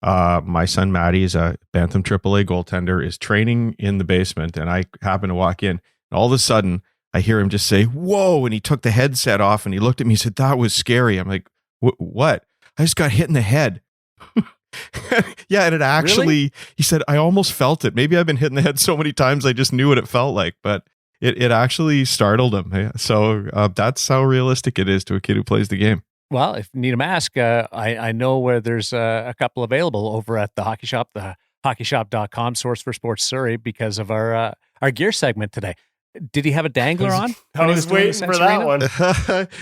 my son Matty is a Bantam AAA goaltender, is training in the basement, and I happen to walk in. And all of a sudden, I hear him just say, "Whoa!" And he took the headset off, and he looked at me and said, "That was scary." I'm like, "What? I just got hit in the head." Yeah, and it actually, really? He said, "I almost felt it. Maybe I've been hit in the head so many times, I just knew what it felt like." But it actually startled him. So that's how realistic it is to a kid who plays the game. Well, if you need a mask, I know where there's a couple available over at the Hockey Shop, the hockeyshop.com, source for sports Surrey, because of our gear segment today. Did he have a dangler on? I was waiting for that one.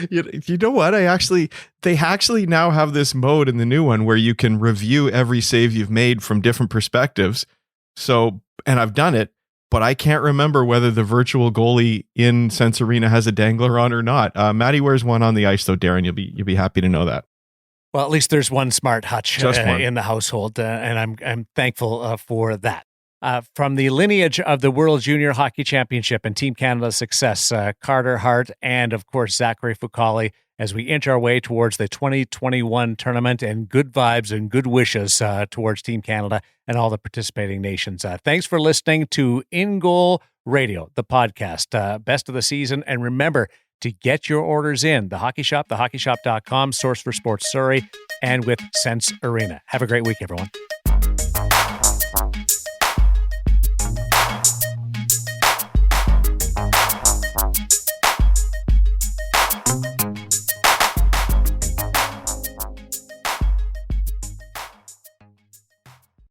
You know what? They actually now have this mode in the new one where you can review every save you've made from different perspectives. So, and I've done it, but I can't remember whether the virtual goalie in Sense Arena has a dangler on or not. Matty wears one on the ice, though. Darren, you'll be happy to know that. Well, at least there's one smart Hutch one in the household, and I'm thankful for that. From the lineage of the World Junior Hockey Championship and Team Canada's success, Carter Hart and, of course, Zachary Fucale, as we inch our way towards the 2021 tournament, and good vibes and good wishes towards Team Canada and all the participating nations. Thanks for listening to In Goal Radio, the podcast. Best of the season. And remember to get your orders in. The Hockey Shop, thehockeyshop.com, source for sports Surrey, and with Sense Arena. Have a great week, everyone.